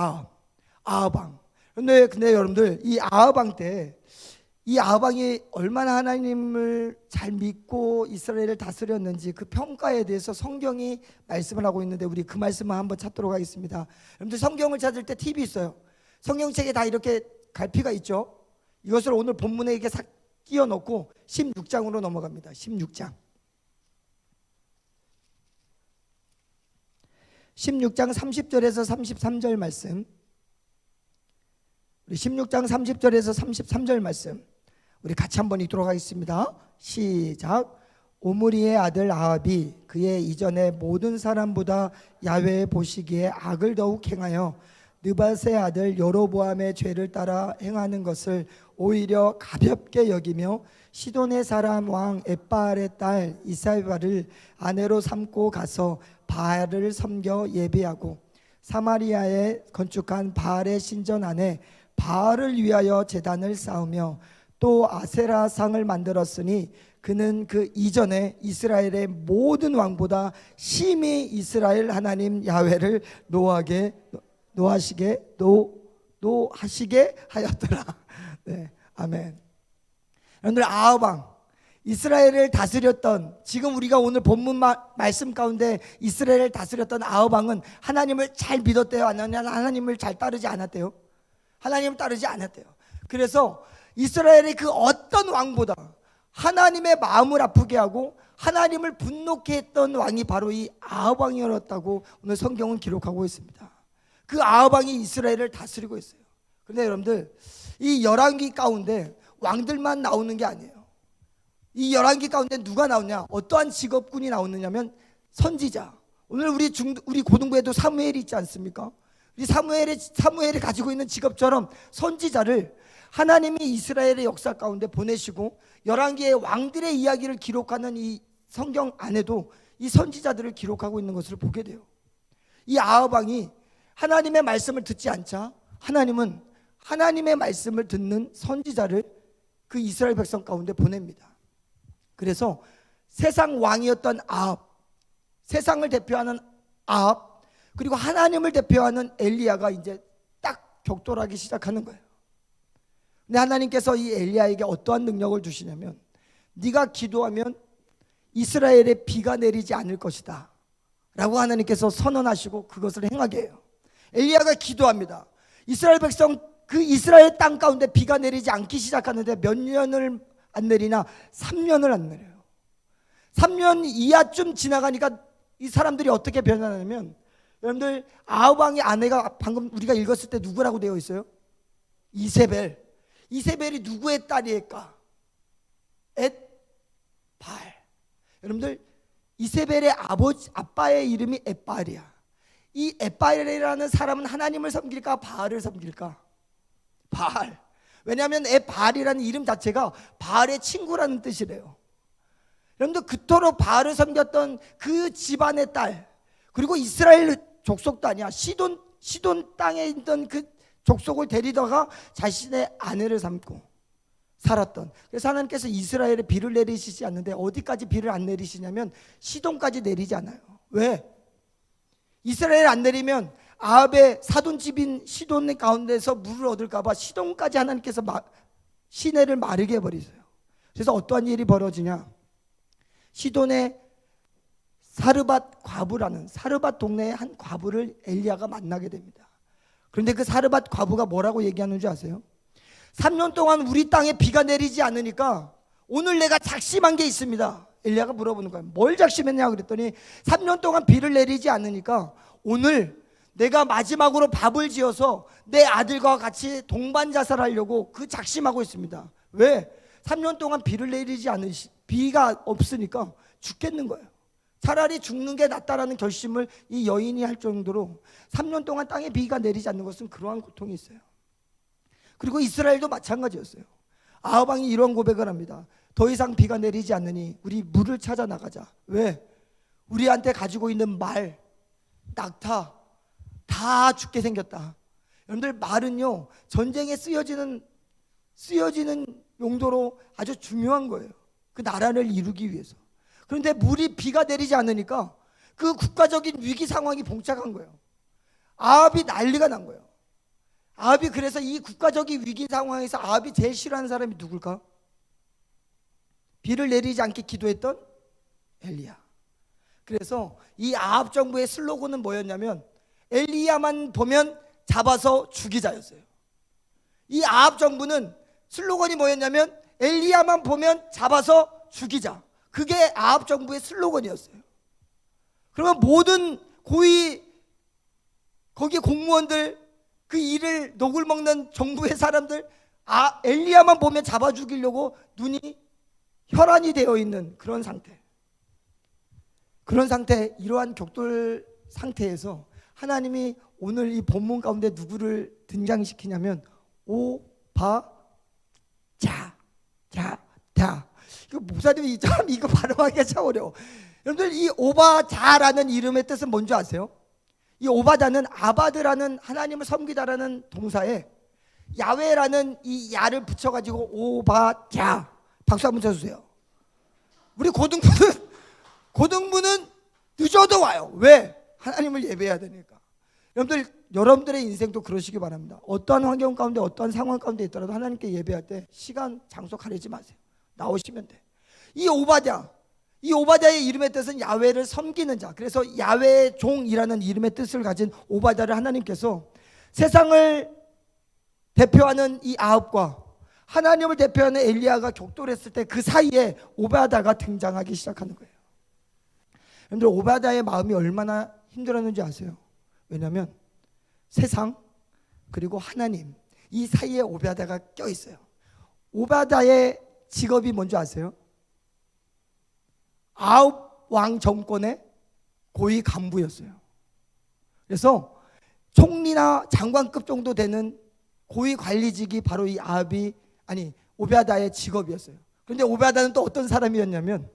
아합왕. 근데 여러분들 이 아합왕 때 이 아합왕이 얼마나 하나님을 잘 믿고 이스라엘을 다스렸는지 그 평가에 대해서 성경이 말씀을 하고 있는데 우리 그 말씀을 한번 찾도록 하겠습니다. 여러분들 성경을 찾을 때 팁이 있어요. 성경책에 다 이렇게 갈피가 있죠. 이것을 오늘 본문에 이렇게 싹 끼워 넣고 16장으로 넘어갑니다. 16장 30절에서 33절 말씀. 우리 16장 30절에서 33절 말씀 우리 같이 한번 읽도록 하겠습니다. 시작. 오므리의 아들 아합이 그의 이전의 모든 사람보다 야훼 보시기에 악을 더욱 행하여 느밧의 아들 여로보암의 죄를 따라 행하는 것을 오히려 가볍게 여기며 시돈의 사람 왕 엣바알의 딸 이사벨을 아내로 삼고 가서 바알을 섬겨 예배하고 사마리아에 건축한 바알의 신전 안에 바알을 위하여 제단을 쌓으며 또 아세라상을 만들었으니 그는 그 이전에 이스라엘의 모든 왕보다 심히 이스라엘 하나님 야훼를 노하시게 하였더라. 네, 아멘. 여러분들 아합왕 이스라엘을 다스렸던, 지금 우리가 오늘 본문 말씀 가운데 이스라엘을 다스렸던 아합왕은 하나님을 잘 믿었대요? 아니면 하나님을 잘 따르지 않았대요? 하나님을 따르지 않았대요. 그래서 이스라엘의 그 어떤 왕보다 하나님의 마음을 아프게 하고 하나님을 분노케 했던 왕이 바로 이 아합왕이었다고 오늘 성경은 기록하고 있습니다. 그 아합왕이 이스라엘을 다스리고 있어요. 그런데 여러분들 이 열왕기 가운데 왕들만 나오는 게 아니에요. 이 열왕기 가운데 누가 나오냐? 어떠한 직업군이 나오느냐면 선지자. 오늘 우리 고등부에도 사무엘이 있지 않습니까? 우리 사무엘이 가지고 있는 직업처럼 선지자를 하나님이 이스라엘의 역사 가운데 보내시고 열왕기의 왕들의 이야기를 기록하는 이 성경 안에도 이 선지자들을 기록하고 있는 것을 보게 돼요. 이 아합 왕이 하나님의 말씀을 듣지 않자 하나님은 하나님의 말씀을 듣는 선지자를 그 이스라엘 백성 가운데 보냅니다. 그래서 세상 왕이었던 아합, 세상을 대표하는 아합, 그리고 하나님을 대표하는 엘리야가 이제 딱 격돌하기 시작하는 거예요. 근데 하나님께서 이 엘리야에게 어떠한 능력을 주시냐면 네가 기도하면 이스라엘에 비가 내리지 않을 것이다 라고 하나님께서 선언하시고 그것을 행하게 해요. 엘리야가 기도합니다. 이스라엘 백성 그 이스라엘 땅 가운데 비가 내리지 않기 시작하는데 몇 년을 안 내리나 3년을 안 내려요. 3년 이하쯤 지나가니까 이 사람들이 어떻게 변하냐면, 여러분들 아합 왕의 아내가 방금 우리가 읽었을 때 누구라고 되어 있어요? 이세벨. 이세벨이 누구의 딸일까? 엣바알. 여러분들 이세벨의 아빠의 이름이 엣바알이야. 이 엣바알이라는 사람은 하나님을 섬길까 바알을 섬길까? 바알. 왜냐하면 엣바알이라는 이름 자체가 바알의 친구라는 뜻이래요. 여러분들 그토록 바알을 섬겼던 그 집안의 딸, 그리고 이스라엘 족속도 아니야, 시돈 땅에 있던 그 족속을 데리다가 자신의 아내를 삼고 살았던. 그래서 하나님께서 이스라엘에 비를 내리시지 않는데 어디까지 비를 안 내리시냐면 시돈까지 내리지 않아요. 왜? 이스라엘 안 내리면 아합의 사돈집인 시돈 가운데서 물을 얻을까 봐 시돈까지 하나님께서 시내를 마르게 해버리세요. 그래서 어떠한 일이 벌어지냐, 시돈의 사르밧 과부라는, 사르밧 동네의 한 과부를 엘리야가 만나게 됩니다. 그런데 그 사르밧 과부가 뭐라고 얘기하는지 아세요? 3년 동안 우리 땅에 비가 내리지 않으니까 오늘 내가 작심한 게 있습니다. 엘리야가 물어보는 거예요. 뭘 작심했냐 그랬더니 3년 동안 비를 내리지 않으니까 오늘 내가 마지막으로 밥을 지어서 내 아들과 같이 동반 자살하려고 그 작심하고 있습니다. 왜? 3년 동안 비를 내리지 비가 없으니까 죽겠는 거예요. 차라리 죽는 게 낫다라는 결심을 이 여인이 할 정도로 3년 동안 땅에 비가 내리지 않는 것은 그러한 고통이 있어요. 그리고 이스라엘도 마찬가지였어요. 아합 왕이 이런 고백을 합니다. 더 이상 비가 내리지 않으니 우리 물을 찾아 나가자. 왜? 우리한테 가지고 있는 말, 낙타 다 죽게 생겼다. 여러분들, 말은요 전쟁에 쓰여지는 용도로 아주 중요한 거예요. 그 나라를 이루기 위해서. 그런데 비가 내리지 않으니까 그 국가적인 위기 상황이 봉착한 거예요. 아합이 난리가 난 거예요. 아합이, 그래서 이 국가적인 위기 상황에서 아합이 제일 싫어하는 사람이 누굴까? 비를 내리지 않게 기도했던 엘리야. 그래서 이 아합 정부의 슬로건은 뭐였냐면 엘리야만 보면 잡아서 죽이자였어요. 이 아합 정부는 슬로건이 뭐였냐면 엘리야만 보면 잡아서 죽이자. 그게 아합 정부의 슬로건이었어요. 그러면 모든 고위 거기 공무원들, 그 일을 녹을 먹는 정부의 사람들, 엘리야만 보면 잡아 죽이려고 눈이 혈안이 되어 있는 그런 상태. 그런 상태, 이러한 격돌 상태에서 하나님이 오늘 이 본문 가운데 누구를 등장시키냐면 오바자. 이거 목사님이 이거 발음하기가 참 어려워. 여러분들, 이 오바자라는 이름의 뜻은 뭔지 아세요? 이 오바자는 아바드라는 하나님을 섬기다라는 동사에 야훼라는 이 야를 붙여가지고 오바자. 박수 한번 쳐주세요. 우리 고등부는 늦어도 와요. 왜? 하나님을 예배해야 되니까. 여러분들의 인생도 그러시기 바랍니다. 어떠한 환경 가운데, 어떠한 상황 가운데 있더라도 하나님께 예배할 때 시간, 장소 가리지 마세요. 나오시면 돼. 이 오바자의 이름의 뜻은 야훼를 섬기는 자. 그래서 야훼의 종이라는 이름의 뜻을 가진 오바자를 하나님께서 세상을 대표하는 이 아합과 하나님을 대표하는 엘리야가 격돌했을 때 그 사이에 오바다가 등장하기 시작하는 거예요. 여러분들, 오바다의 마음이 얼마나 힘들었는지 아세요? 왜냐하면 세상 그리고 하나님, 이 사이에 오바다가 껴있어요. 오바다의 직업이 뭔지 아세요? 아합 왕 정권의 고위 간부였어요. 그래서 총리나 장관급 정도 되는 고위 관리직이 바로 이 오바다의 직업이었어요. 그런데 오바다는 또 어떤 사람이었냐면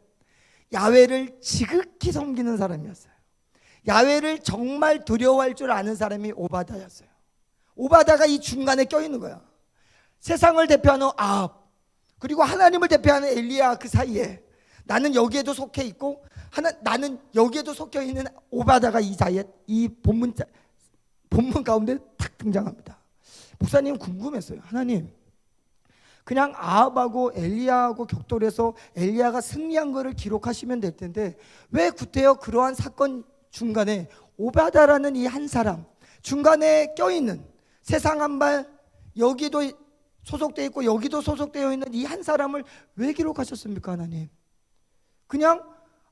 야훼를 지극히 섬기는 사람이었어요. 야훼를 정말 두려워할 줄 아는 사람이 오바다였어요. 오바다가 이 중간에 껴있는 거야. 세상을 대표하는 아합 그리고 하나님을 대표하는 엘리야, 그 사이에 나는 여기에도 속해 있고 나는 여기에도 속해 있는 오바다가 이 사이에, 이 본문 가운데 탁 등장합니다. 목사님 궁금했어요. 하나님, 그냥 아합하고 엘리야하고 격돌해서 엘리야가 승리한 거를 기록하시면 될 텐데 왜 구태여 그러한 사건 중간에 오바다라는 이 한 사람, 중간에 껴있는, 세상 한발 여기도 소속되어 있고 여기도 소속되어 있는 이 한 사람을 왜 기록하셨습니까? 하나님, 그냥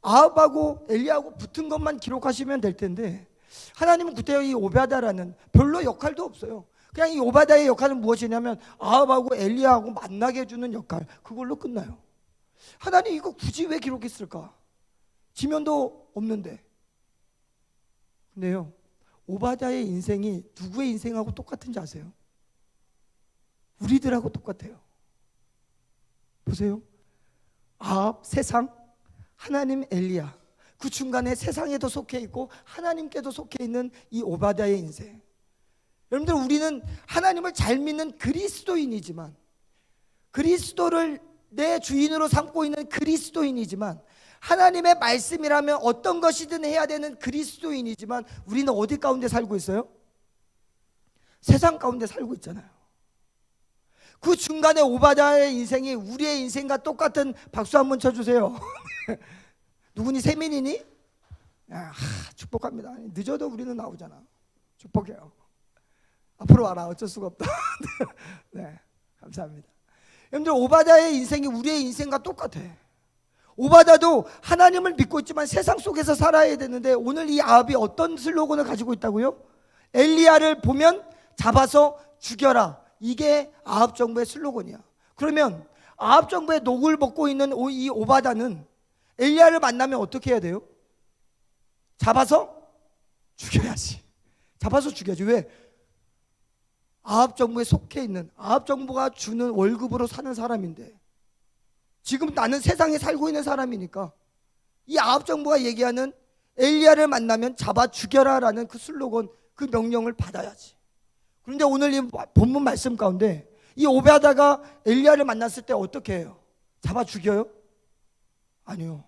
아합하고 엘리야하고 붙은 것만 기록하시면 될 텐데 하나님은 구태여 이 오바다라는 별로 역할도 없어요. 그냥 이 오바다의 역할은 무엇이냐면 아합하고 엘리야하고 만나게 해주는 역할, 그걸로 끝나요. 하나님, 이거 굳이 왜 기록했을까? 지면도 없는데. 근데요, 오바다의 인생이 누구의 인생하고 똑같은지 아세요? 우리들하고 똑같아요. 보세요. 아합, 세상, 하나님 엘리야, 그 중간에 세상에도 속해 있고 하나님께도 속해 있는 이 오바댜의 인생. 여러분들, 우리는 하나님을 잘 믿는 그리스도인이지만, 그리스도를 내 주인으로 삼고 있는 그리스도인이지만, 하나님의 말씀이라면 어떤 것이든 해야 되는 그리스도인이지만, 우리는 어디 가운데 살고 있어요? 세상 가운데 살고 있잖아요. 그 중간에 오바댜의 인생이 우리의 인생과 똑같은, 박수 한번 쳐주세요. 누구니? 세민이니? 축복합니다. 늦어도 우리는 나오잖아. 축복해요. 앞으로 와라. 어쩔 수가 없다. 네, 감사합니다. 여러분들, 오바댜의 인생이 우리의 인생과 똑같아. 오바댜도 하나님을 믿고 있지만 세상 속에서 살아야 되는데, 오늘 이 아합이 어떤 슬로건을 가지고 있다고요? 엘리야를 보면 잡아서 죽여라. 이게 아합 정부의 슬로건이야. 그러면 아합 정부의 녹을 먹고 있는 이 오바댜는 엘리야를 만나면 어떻게 해야 돼요? 잡아서 죽여야지. 잡아서 죽여야지. 왜? 아합 정부에 속해 있는, 아합 정부가 주는 월급으로 사는 사람인데, 지금 나는 세상에 살고 있는 사람이니까 이 아합 정부가 얘기하는 엘리야를 만나면 잡아 죽여라 라는 그 슬로건, 그 명령을 받아야지. 그런데 오늘 이 본문 말씀 가운데 이 오베다가 엘리야를 만났을 때 어떻게 해요? 잡아 죽여요? 아니요.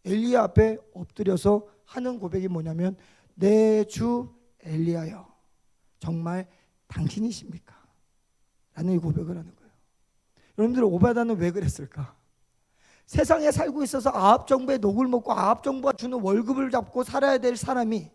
엘리야 앞에 엎드려서 하는 고백이 뭐냐면, 내 주 엘리야여, 정말 당신이십니까? 라는 이 고백을 하는 거예요. 여러분들, 오베다는 왜 그랬을까? 세상에 살고 있어서 아합 정부의 녹을 먹고 아합 정부가 주는 월급을 잡고 살아야 될 사람이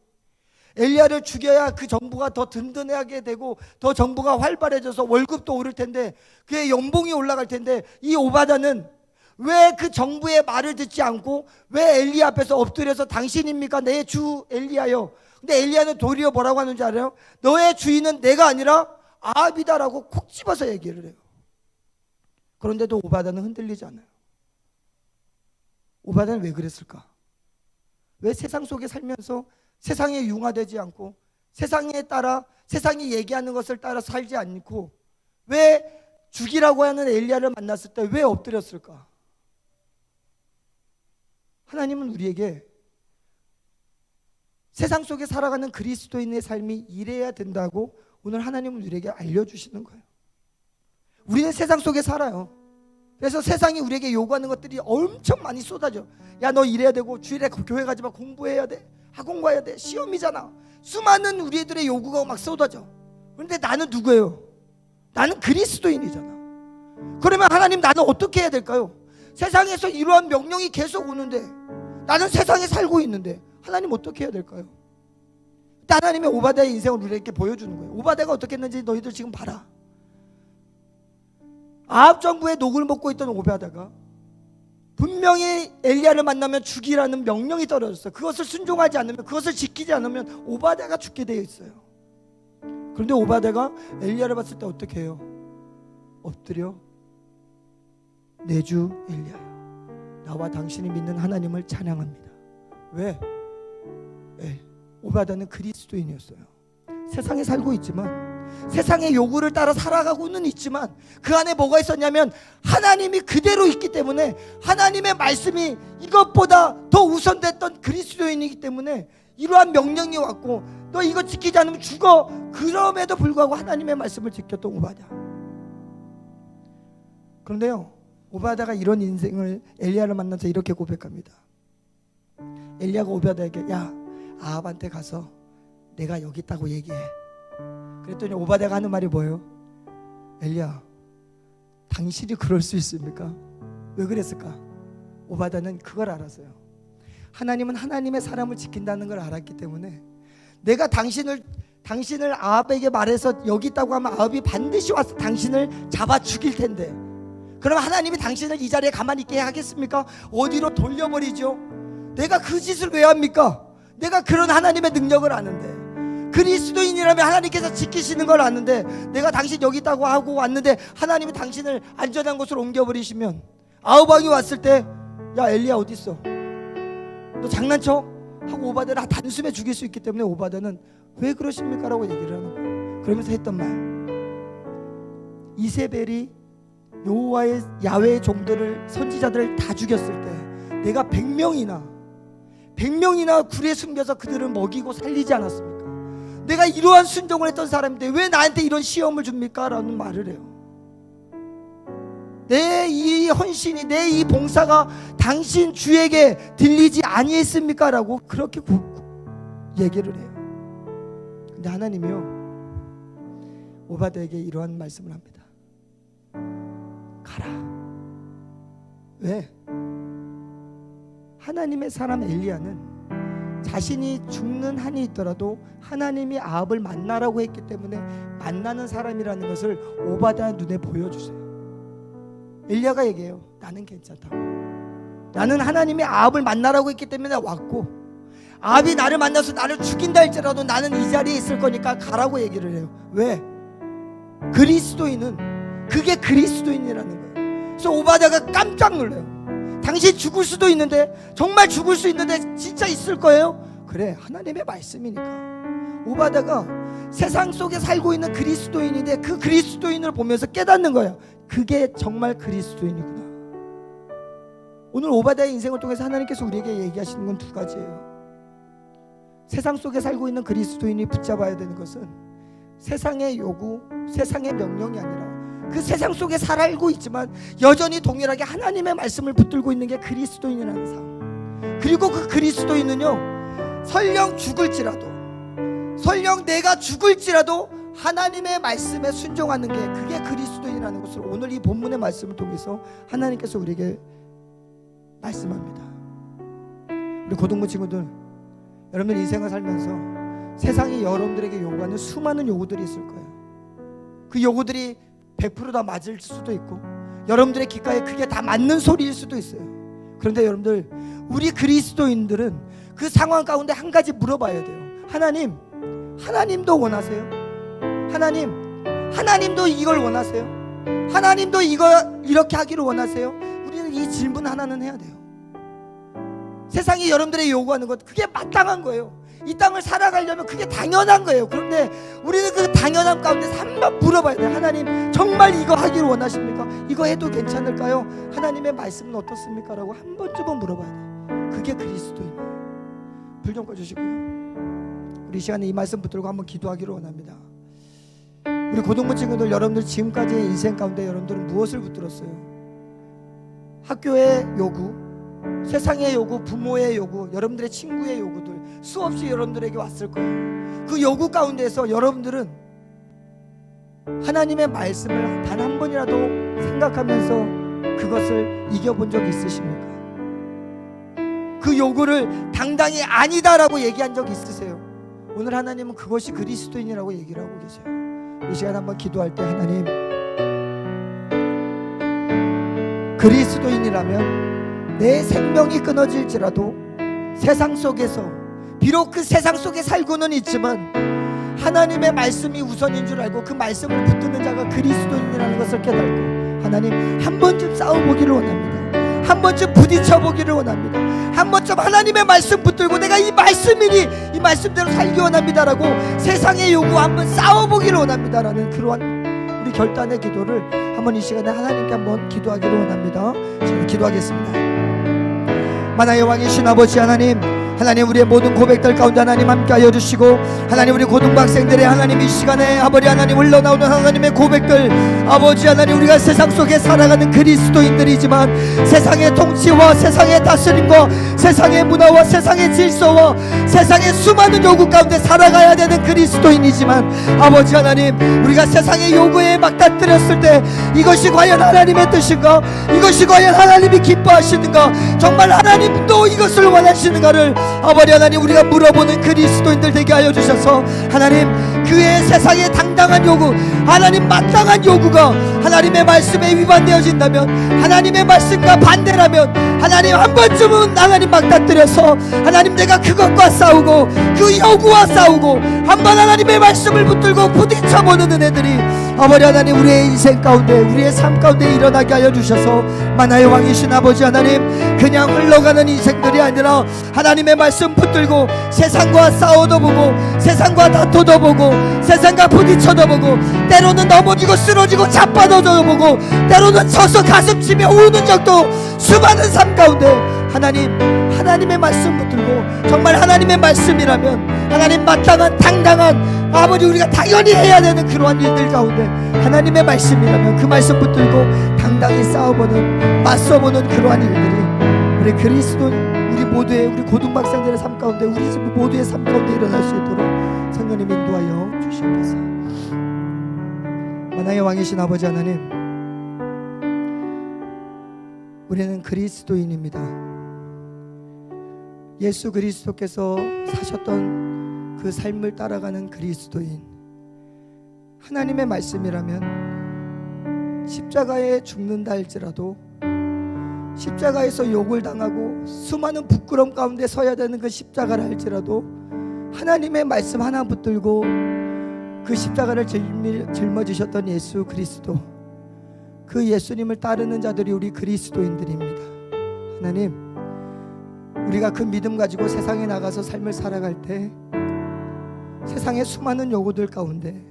엘리야를 죽여야 그 정부가 더 든든하게 되고 더 정부가 활발해져서 월급도 오를 텐데, 그의 연봉이 올라갈 텐데, 이 오바댜는 왜 그 정부의 말을 듣지 않고 왜 엘리야 앞에서 엎드려서 당신입니까? 내 주 엘리야요. 근데 엘리야는 도리어 뭐라고 하는지 알아요? 너의 주인은 내가 아니라 아합이다라고 콕 집어서 얘기를 해요. 그런데도 오바댜는 흔들리지 않아요. 오바댜는 왜 그랬을까? 왜 세상 속에 살면서 세상에 융화되지 않고 세상에 따라, 세상이 얘기하는 것을 따라 살지 않고 왜 죽이라고 하는 엘리야를 만났을 때 왜 엎드렸을까? 하나님은 우리에게 세상 속에 살아가는 그리스도인의 삶이 이래야 된다고 오늘 하나님은 우리에게 알려주시는 거예요. 우리는 세상 속에 살아요. 그래서 세상이 우리에게 요구하는 것들이 엄청 많이 쏟아져. 야, 너 이래야 되고, 주일에 교회 가지 마, 공부해야 돼, 학원 가야 돼, 시험이잖아. 수많은 우리들의 요구가 막 쏟아져. 그런데 나는 누구예요? 나는 그리스도인이잖아. 그러면 하나님, 나는 어떻게 해야 될까요? 세상에서 이러한 명령이 계속 오는데, 나는 세상에 살고 있는데 하나님 어떻게 해야 될까요? 하나님의 오바댜의 인생을 우리에게 보여주는 거예요. 오바댜가 어떻게 했는지 너희들 지금 봐라. 아합 정부의 녹을 먹고 있던 오바댜가 분명히 엘리야를 만나면 죽이라는 명령이 떨어졌어요. 그것을 순종하지 않으면, 그것을 지키지 않으면 오바댜가 죽게 되어 있어요. 그런데 오바댜가 엘리야를 봤을 때 어떻게 해요? 엎드려, 내 주 엘리야요, 나와 당신이 믿는 하나님을 찬양합니다. 왜? 오바댜는 그리스도인이었어요. 세상에 살고 있지만, 세상의 요구를 따라 살아가고는 있지만 그 안에 뭐가 있었냐면 하나님이 그대로 있기 때문에, 하나님의 말씀이 이것보다 더 우선됐던 그리스도인이기 때문에 이러한 명령이 왔고, 너 이거 지키지 않으면 죽어. 그럼에도 불구하고 하나님의 말씀을 지켰던 오바댜. 그런데요, 오바댜가 이런 인생을 엘리야를 만나서 이렇게 고백합니다. 엘리야가 오바댜에게, 야, 아합한테 가서 내가 여기 있다고 얘기해. 그랬더니 오바댜가 하는 말이 뭐예요? 엘리야, 당신이 그럴 수 있습니까? 왜 그랬을까? 오바댜는 그걸 알았어요. 하나님은 하나님의 사람을 지킨다는 걸 알았기 때문에, 내가 당신을 아합에게 말해서 여기 있다고 하면 아합이 반드시 와서 당신을 잡아 죽일 텐데, 그럼 하나님이 당신을 이 자리에 가만히 있게 하겠습니까? 어디로 돌려버리죠. 내가 그 짓을 왜 합니까? 내가 그런 하나님의 능력을 아는데, 그리스도인이라면 하나님께서 지키시는 걸 아는데, 내가 당신 여기 있다고 하고 왔는데 하나님이 당신을 안전한 곳으로 옮겨버리시면, 아우방이 왔을 때, 야, 엘리야 어디 있어? 너 장난쳐? 하고 오바댜를 단숨에 죽일 수 있기 때문에 오바댜는 왜 그러십니까? 라고 얘기를 하는 거예요. 그러면서 했던 말, 이세벨이 야훼의 종들을, 선지자들을 다 죽였을 때 내가 100명이나 굴에 숨겨서 그들을 먹이고 살리지 않았습니까? 내가 이러한 순종을 했던 사람인데 왜 나한테 이런 시험을 줍니까? 라는 말을 해요. 내 이 헌신이, 내 이 봉사가 당신 주에게 들리지 아니했습니까? 라고 그렇게 얘기를 해요. 근데 하나님이요, 오바댜에게 이러한 말씀을 합니다. 가라. 왜? 하나님의 사람 엘리야는 자신이 죽는 한이 있더라도 하나님이 아합을 만나라고 했기 때문에 만나는 사람이라는 것을 오바댜 눈에 보여주세요. 엘리야가 얘기해요. 나는 괜찮다. 나는 하나님이 아합을 만나라고 했기 때문에 왔고, 아합이 나를 만나서 나를 죽인다 할지라도 나는 이 자리에 있을 거니까 가라고 얘기를 해요. 왜? 그리스도인은 그게 그리스도인이라는 거예요. 그래서 오바댜가 깜짝 놀라요. 당신 죽을 수도 있는데, 정말 죽을 수 있는데 진짜 있을 거예요? 그래, 하나님의 말씀이니까. 오바댜가 세상 속에 살고 있는 그리스도인인데 그 그리스도인을 보면서 깨닫는 거예요. 그게 정말 그리스도인이구나. 오늘 오바댜의 인생을 통해서 하나님께서 우리에게 얘기하시는 건 두 가지예요. 세상 속에 살고 있는 그리스도인이 붙잡아야 되는 것은 세상의 요구, 세상의 명령이 아니라 그 세상 속에 살고 있지만 여전히 동일하게 하나님의 말씀을 붙들고 있는 게 그리스도인이라는 삶. 그리고 그 그리스도인은요, 설령 내가 죽을지라도 하나님의 말씀에 순종하는 게 그게 그리스도인이라는 것을 오늘 이 본문의 말씀을 통해서 하나님께서 우리에게 말씀합니다. 우리 고등부 친구들, 여러분들 인생을 살면서 세상이 여러분들에게 요구하는 수많은 요구들이 있을 거예요. 그 요구들이 100% 다 맞을 수도 있고 여러분들의 귓가에 그게 다 맞는 소리일 수도 있어요. 그런데 여러분들, 우리 그리스도인들은 그 상황 가운데 한 가지 물어봐야 돼요. 하나님도 원하세요? 하나님도 이걸 원하세요? 하나님도 이렇게 하기를 원하세요? 우리는 이 질문 하나는 해야 돼요. 세상이 여러분들이 요구하는 것, 그게 마땅한 거예요. 이 땅을 살아가려면 그게 당연한 거예요. 그런데 우리는 그 당연함 가운데서 한번 물어봐야 돼요. 하나님, 정말 이거 하기를 원하십니까? 이거 해도 괜찮을까요? 하나님의 말씀은 어떻습니까? 라고 한 번쯤은 물어봐야 돼요. 그게 그리스도인이에요. 불 좀 꺼주시고요. 우리 시간에 이 말씀 붙들고 한번 기도하기를 원합니다. 우리 고등부 친구들, 여러분들 지금까지의 인생 가운데 여러분들은 무엇을 붙들었어요? 학교의 요구, 세상의 요구, 부모의 요구, 여러분들의 친구의 요구들 수없이 여러분들에게 왔을 거예요. 그 요구 가운데서 여러분들은 하나님의 말씀을 단 한 번이라도 생각하면서 그것을 이겨본 적 있으십니까? 그 요구를 당당히 아니다라고 얘기한 적 있으세요? 오늘 하나님은 그것이 그리스도인이라고 얘기를 하고 계세요. 이 시간 한번 기도할 때, 하나님, 그리스도인이라면 내 생명이 끊어질지라도 세상 속에서, 비록 그 세상 속에 살고는 있지만 하나님의 말씀이 우선인 줄 알고 그 말씀을 붙드는 자가 그리스도인이라는 것을 깨닫고, 하나님, 한 번쯤 싸워보기를 원합니다. 한 번쯤 부딪혀보기를 원합니다. 한 번쯤 하나님의 말씀 붙들고 내가 이 말씀이니 이 말씀대로 살기 원합니다라고 세상의 요구 한번 싸워보기를 원합니다라는 그러한 우리 결단의 기도를 한번 이 시간에 하나님께 한번 기도하기를 원합니다. 지금 기도하겠습니다. 만화의 왕이신 아버지 하나님, 우리의 모든 고백들 가운데 하나님 함께하여 주시고, 하나님, 우리 고등부 학생들의 하나님 이 시간에 아버지 하나님 흘러나오는 하나님의 고백들, 아버지 하나님, 우리가 세상 속에 살아가는 그리스도인들이지만 세상의 통치와 세상의 다스림과 세상의 문화와 세상의 질서와 세상의 수많은 요구 가운데 살아가야 되는 그리스도인이지만 아버지 하나님, 우리가 세상의 요구에 맞닥뜨렸을 때 이것이 과연 하나님의 뜻인가? 이것이 과연 하나님이 기뻐하시는가? 정말 하나님도 이것을 원하시는가를 아버지 하나님, 우리가 물어보는 그리스도인들 되게 하여 주셔서, 하나님, 그의 세상의 당당한 요구, 하나님 마땅한 요구가 하나님의 말씀에 위반되어진다면, 하나님의 말씀과 반대라면, 하나님 한 번쯤은 하나님 막다뜨려서 하나님, 내가 그것과 싸우고 그 요구와 싸우고 한번 하나님의 말씀을 붙들고 부딪혀보는 은혜들이 아버지 하나님, 우리의 인생 가운데, 우리의 삶 가운데 일어나게 하여 주셔서, 만화의 왕이신 아버지 하나님, 그냥 흘러가는 인생들이 아니라 하나님의 말씀 붙들고 세상과 싸워도 보고 세상과 다투도 보고 세상과 부딪혀도 보고 때로는 넘어지고 쓰러지고 자빠져도 보고 때로는 져서 가슴치며 우는 적도 수많은 삶 가운데 하나님의 말씀 붙들고 정말 하나님의 말씀이라면 하나님 마땅한 당당한 아버지 우리가 당연히 해야 되는 그러한 일들 가운데 하나님의 말씀이라면 그 말씀 붙들고 당당히 싸워보는 맞서보는 그러한 일들이 우리 그리스도 우리 모두의 우리 고등박사님들의 삶 가운데 우리 모두의 삶 가운데 일어날 수 있도록 성령님 인도하여 주시옵소서. 만왕의 왕이신 아버지 하나님, 우리는 그리스도인입니다. 예수 그리스도께서 사셨던 그 삶을 따라가는 그리스도인, 하나님의 말씀이라면 십자가에 죽는다 할지라도 십자가에서 욕을 당하고 수많은 부끄러움 가운데 서야 되는 그 십자가를 할지라도 하나님의 말씀 하나 붙들고 그 십자가를 짊어지셨던 예수 그리스도, 그 예수님을 따르는 자들이 우리 그리스도인들입니다. 하나님, 우리가 그 믿음 가지고 세상에 나가서 삶을 살아갈 때 세상의 수많은 요구들 가운데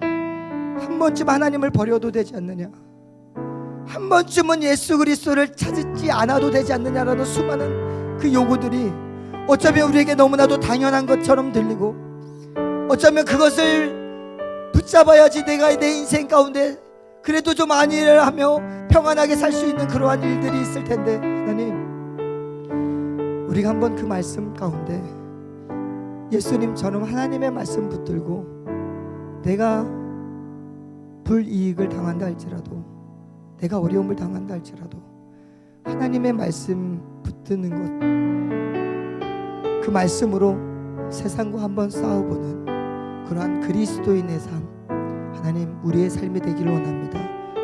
한 번쯤 하나님을 버려도 되지 않느냐, 한 번쯤은 예수 그리스도를 찾지 않아도 되지 않느냐라는 수많은 그 요구들이 어쩌면 우리에게 너무나도 당연한 것처럼 들리고 어쩌면 그것을 붙잡아야지 내가 내 인생 가운데 그래도 좀 안위를 하며 평안하게 살 수 있는 그러한 일들이 있을 텐데, 하나님, 우리가 한번 그 말씀 가운데 예수님처럼 하나님의 말씀 붙들고 내가 불이익을 당한다 할지라도 내가 어려움을 당한다 할지라도 하나님의 말씀 붙드는 것, 그 말씀으로 세상과 한번 싸워보는 그러한 그리스도인의 삶, 하나님 우리의 삶이 되기를 원합니다.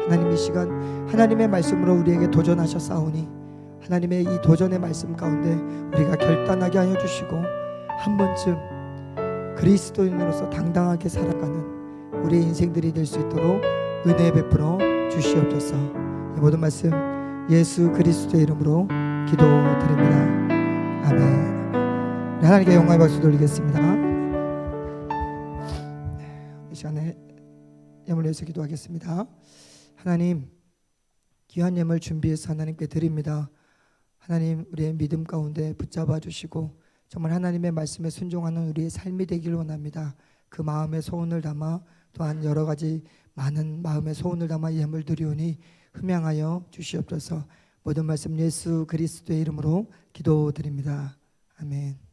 하나님 이 시간 하나님의 말씀으로 우리에게 도전하셨사오니 하나님의 이 도전의 말씀 가운데 우리가 결단하게 하여 주시고 한 번쯤 그리스도인으로서 당당하게 살아가는 우리의 인생들이 될 수 있도록 은혜 베풀어 주시옵소서. 이 모든 말씀 예수 그리스도의 이름으로 기도드립니다. 아멘. 하나님께 영광의 박수 돌리겠습니다. 이 시간에 예물을 위해서 기도하겠습니다. 하나님, 귀한 예물 준비해서 하나님께 드립니다. 하나님, 우리의 믿음 가운데 붙잡아 주시고 정말 하나님의 말씀에 순종하는 우리의 삶이 되기를 원합니다. 그 마음의 소원을 담아 또한 여러 가지 많은 마음의 소원을 담아 예물 드리오니 흠양하여 주시옵소서. 모든 말씀 예수 그리스도의 이름으로 기도드립니다. 아멘.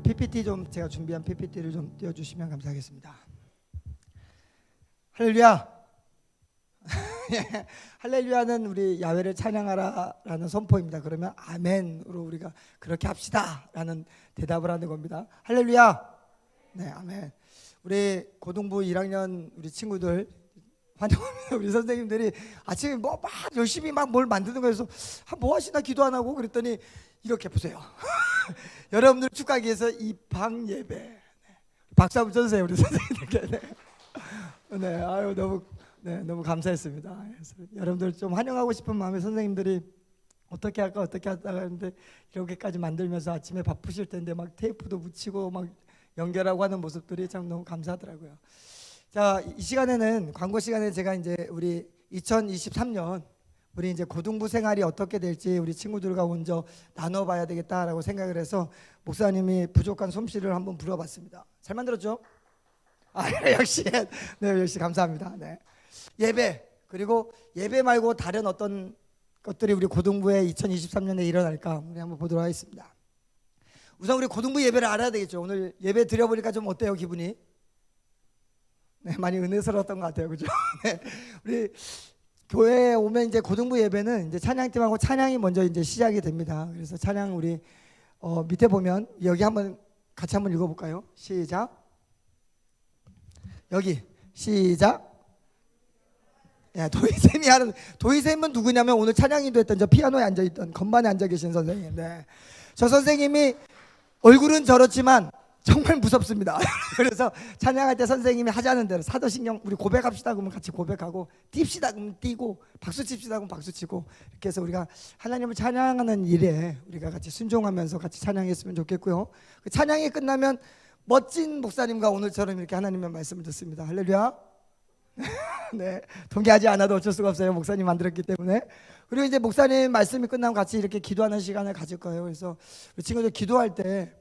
PPT 좀 제가 준비한 PPT를 좀 띄워주시면 감사하겠습니다. 할렐루야. 할렐루야는 우리 야훼를 찬양하라라는 선포입니다. 그러면 아멘으로 우리가 그렇게 합시다라는 대답을 하는 겁니다. 할렐루야. 네, 아멘. 우리 고등부 1학년 우리 친구들 환영합니다. 우리 선생님들이 아침에 막 열심히 막 뭘 만드는 거여서 뭐 하시나 기도 안 하고 그랬더니 이렇게 보세요. 여러분들 축하하기 위해서 입학 예배. 네. 박수 한번 쳐주세요 우리 선생님들께. 네, 아유 너무 감사했습니다. 그래서 여러분들 좀 환영하고 싶은 마음에 선생님들이 어떻게 할까 하다가 했는데 이렇게까지 만들면서 아침에 바쁘실 텐데 막 테이프도 붙이고 막 연결하고 하는 모습들이 참 너무 감사하더라고요. 자, 이 시간에는 광고 시간에 제가 이제 우리 2023년 우리 이제 고등부 생활이 어떻게 될지 우리 친구들과 먼저 나눠봐야 되겠다라고 생각을 해서 목사님이 부족한 솜씨를 한번 부려봤습니다. 잘 만들었죠? 역시 네, 역시 감사합니다. 네. 예배, 그리고 예배 말고 다른 어떤 것들이 우리 고등부에 2023년에 일어날까 우리 한번 보도록 하겠습니다. 우선 우리 고등부 예배를 알아야 되겠죠. 오늘 예배 드려보니까 좀 어때요, 기분이? 네, 많이 은혜스러웠던 것 같아요, 그죠? 네, 우리 교회에 오면 이제 고등부 예배는 이제 찬양팀하고 찬양이 먼저 이제 시작이 됩니다. 그래서 찬양 우리 밑에 보면 여기 한번 같이 한번 읽어볼까요? 시작. 여기 시작. 예, 도희쌤이 하는, 도희쌤은 누구냐면 오늘 찬양인도 했던 저 피아노에 앉아있던 건반에 앉아 계신 선생님. 네. 저 선생님이 얼굴은 저렇지만 정말 무섭습니다. 그래서 찬양할 때 선생님이 하자는 대로 사도신경 우리 고백합시다 그러면 같이 고백하고, 뜁시다 그러면 뛰고, 박수 칩시다 그러면 박수 치고, 이렇게 해서 우리가 하나님을 찬양하는 일에 우리가 같이 순종하면서 같이 찬양했으면 좋겠고요. 그 찬양이 끝나면 멋진 목사님과 오늘처럼 이렇게 하나님의 말씀을 듣습니다. 할렐루야. 네, 동의하지 않아도 어쩔 수가 없어요. 목사님 만들었기 때문에. 그리고 이제 목사님 말씀이 끝나면 같이 이렇게 기도하는 시간을 가질 거예요. 그래서 우리 친구들 기도할 때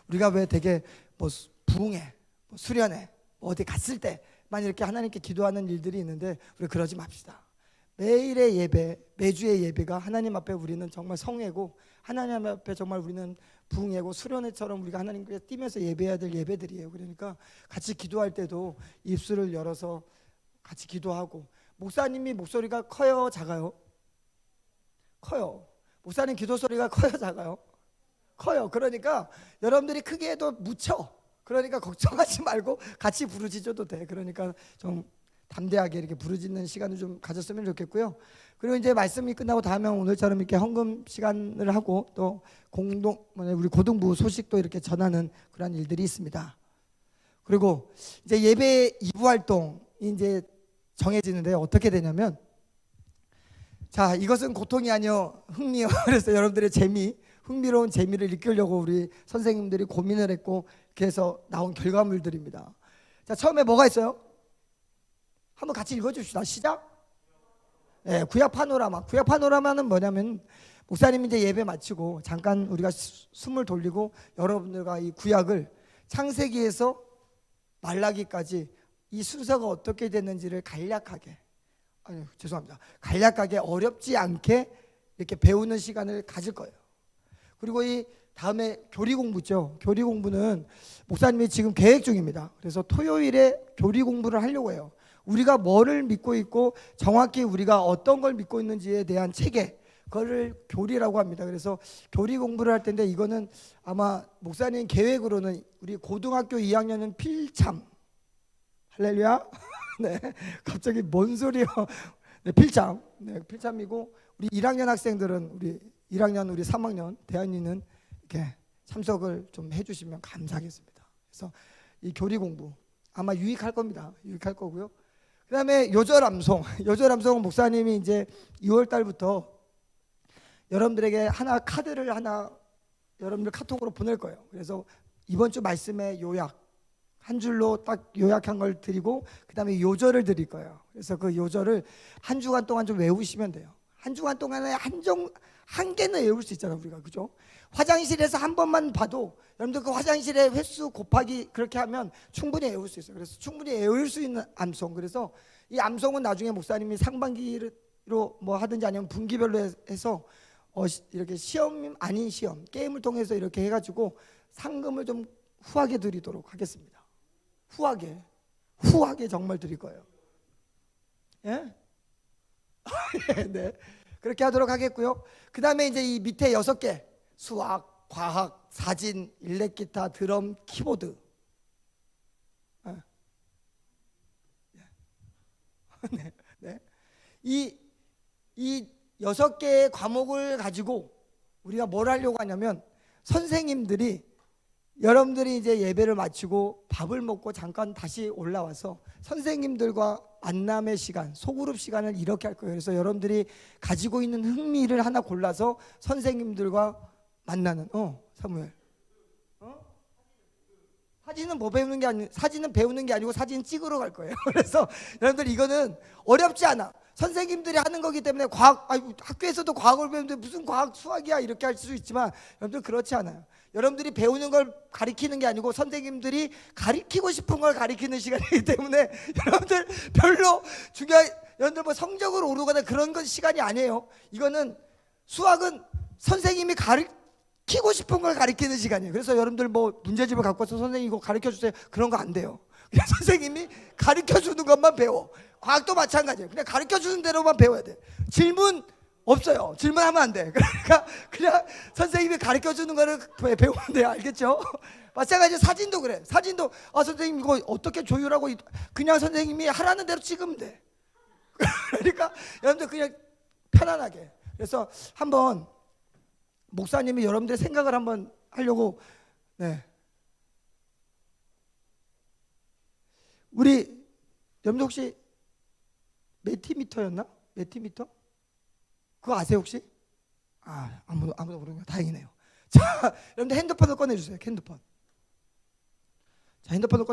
우리가 왜 되게 뭐 부흥회, 뭐 수련회, 뭐 어디 갔을 때만 이렇게 하나님께 기도하는 일들이 있는데, 우리 그러지 맙시다. 매일의 예배, 매주의 예배가 하나님 앞에 우리는 정말 성회고, 하나님 앞에 정말 우리는 부흥회고 수련회처럼 우리가 하나님께 뛰면서 예배해야 될 예배들이에요. 그러니까 같이 기도할 때도 입술을 열어서 같이 기도하고. 목사님이 목소리가 커요, 작아요? 커요. 목사님 기도 소리가 커요, 작아요? 커요. 그러니까 여러분들이 크게 해도 묻혀. 그러니까 걱정하지 말고 같이 부르짖어도 돼. 그러니까 좀 담대하게 이렇게 부르짖는 시간을 좀 가졌으면 좋겠고요. 그리고 이제 말씀이 끝나고 다음에 오늘처럼 이렇게 헌금 시간을 하고, 또 우리 고등부 소식도 이렇게 전하는 그런 일들이 있습니다. 그리고 이제 예배 2부 활동이 이제 정해지는데 어떻게 되냐면, 자, 이것은 고통이 아니요 흥미요. 그래서 여러분들의 흥미로운 재미를 이끌려고 우리 선생님들이 고민을 했고, 이렇게 해서 나온 결과물들입니다. 자, 처음에 뭐가 있어요? 한번 같이 읽어줍시다. 시작. 네, 구약 파노라마. 구약 파노라마는 뭐냐면, 목사님이 이제 예배 마치고 잠깐 우리가 숨을 돌리고 여러분들과 이 구약을 창세기에서 말라기까지 이 순서가 어떻게 됐는지를 간략하게, 간략하게 어렵지 않게 이렇게 배우는 시간을 가질 거예요. 그리고 이 다음에 교리 공부죠. 교리 공부는 목사님이 지금 계획 중입니다. 그래서 토요일에 교리 공부를 하려고 해요. 우리가 뭐를 믿고 있고 정확히 우리가 어떤 걸 믿고 있는지에 대한 체계, 그거를 교리라고 합니다. 그래서 교리 공부를 할 텐데, 이거는 아마 목사님 계획으로는 우리 고등학교 2학년은 필참. 할렐루야. 네, 갑자기 뭔 소리요? 네, 필참. 네, 필참이고, 우리 1학년 학생들은 우리 1학년, 우리 3학년 대안이는 이렇게 참석을 좀 해주시면 감사하겠습니다. 그래서 이 교리 공부 아마 유익할 겁니다. 유익할 거고요. 그 다음에 요절암송. 요절암송은 목사님이 이제 2월 달부터 여러분들에게 카드를 하나 여러분들 카톡으로 보낼 거예요. 그래서 이번 주 말씀의 요약 한 줄로 딱 요약한 걸 드리고, 그 다음에 요절을 드릴 거예요. 그래서 그 요절을 한 주간 동안 좀 외우시면 돼요. 한 주간 동안에 한 개는 외울 수 있잖아요, 우리가. 그죠? 화장실에서 한 번만 봐도 여러분들 그 화장실의 횟수 곱하기 그렇게 하면 충분히 외울 수 있어요. 그래서 충분히 외울 수 있는 암송. 그래서 이 암송은 나중에 목사님이 상반기로 뭐 하든지 아니면 분기별로 해서 이렇게 시험 아닌 시험 게임을 통해서 이렇게 해가지고 상금을 좀 후하게 드리도록 하겠습니다. 후하게 정말 드릴 거예요. 예? 네, 그렇게 하도록 하겠고요. 그 다음에 이제 이 밑에 6개, 수학, 과학, 사진, 일렉 기타, 드럼, 키보드. 네, 네. 이 6개의 과목을 가지고 우리가 뭘 하려고 하냐면, 선생님들이 여러분들이 이제 예배를 마치고 밥을 먹고 잠깐 다시 올라와서 선생님들과 만남의 시간, 소그룹 시간을 이렇게 할 거예요. 그래서 여러분들이 가지고 있는 흥미를 하나 골라서 선생님들과 만나는. 사무엘. 사진은 사진은 배우는 게 아니고 사진 찍으러 갈 거예요. 그래서 여러분들 이거는 어렵지 않아. 선생님들이 하는 거기 때문에 학교에서도 과학을 배우는데 무슨 과학 수학이야 이렇게 할 수 있지만, 여러분들 그렇지 않아요. 여러분들이 배우는 걸 가리키는 게 아니고 선생님들이 가리키고 싶은 걸 가리키는 시간이기 때문에 여러분들 별로 여러분들 뭐 성적으로 오르거나 그런 건 시간이 아니에요. 이거는 수학은 선생님이 가리키고 싶은 걸 가리키는 시간이에요. 그래서 여러분들 뭐 문제집을 갖고 와서 선생님 이거 가르쳐 주세요, 그런 거 안 돼요. 그냥 선생님이 가르쳐 주는 것만 배워. 과학도 마찬가지예요. 그냥 가르쳐 주는 대로만 배워야 돼. 질문 없어요. 질문하면 안 돼. 그러니까 그냥 선생님이 가르쳐 주는 거를 배우면 돼요. 알겠죠? 마찬가지로 사진도 그래. 사진도 선생님 이거 어떻게 조율하고, 그냥 선생님이 하라는 대로 찍으면 돼. 그러니까 여러분들 그냥 편안하게. 그래서 한번 목사님이 여러분들의 생각을 한번 하려고. 네. 우리 여러분들 혹시 메티미터였나? 메티미터? 그거 아세요 혹시? 아무도 모르는 거 다행이네요. 자, 여러분들 핸드폰을 꺼내주세요. 핸드폰. 자, 핸드폰을 꺼내.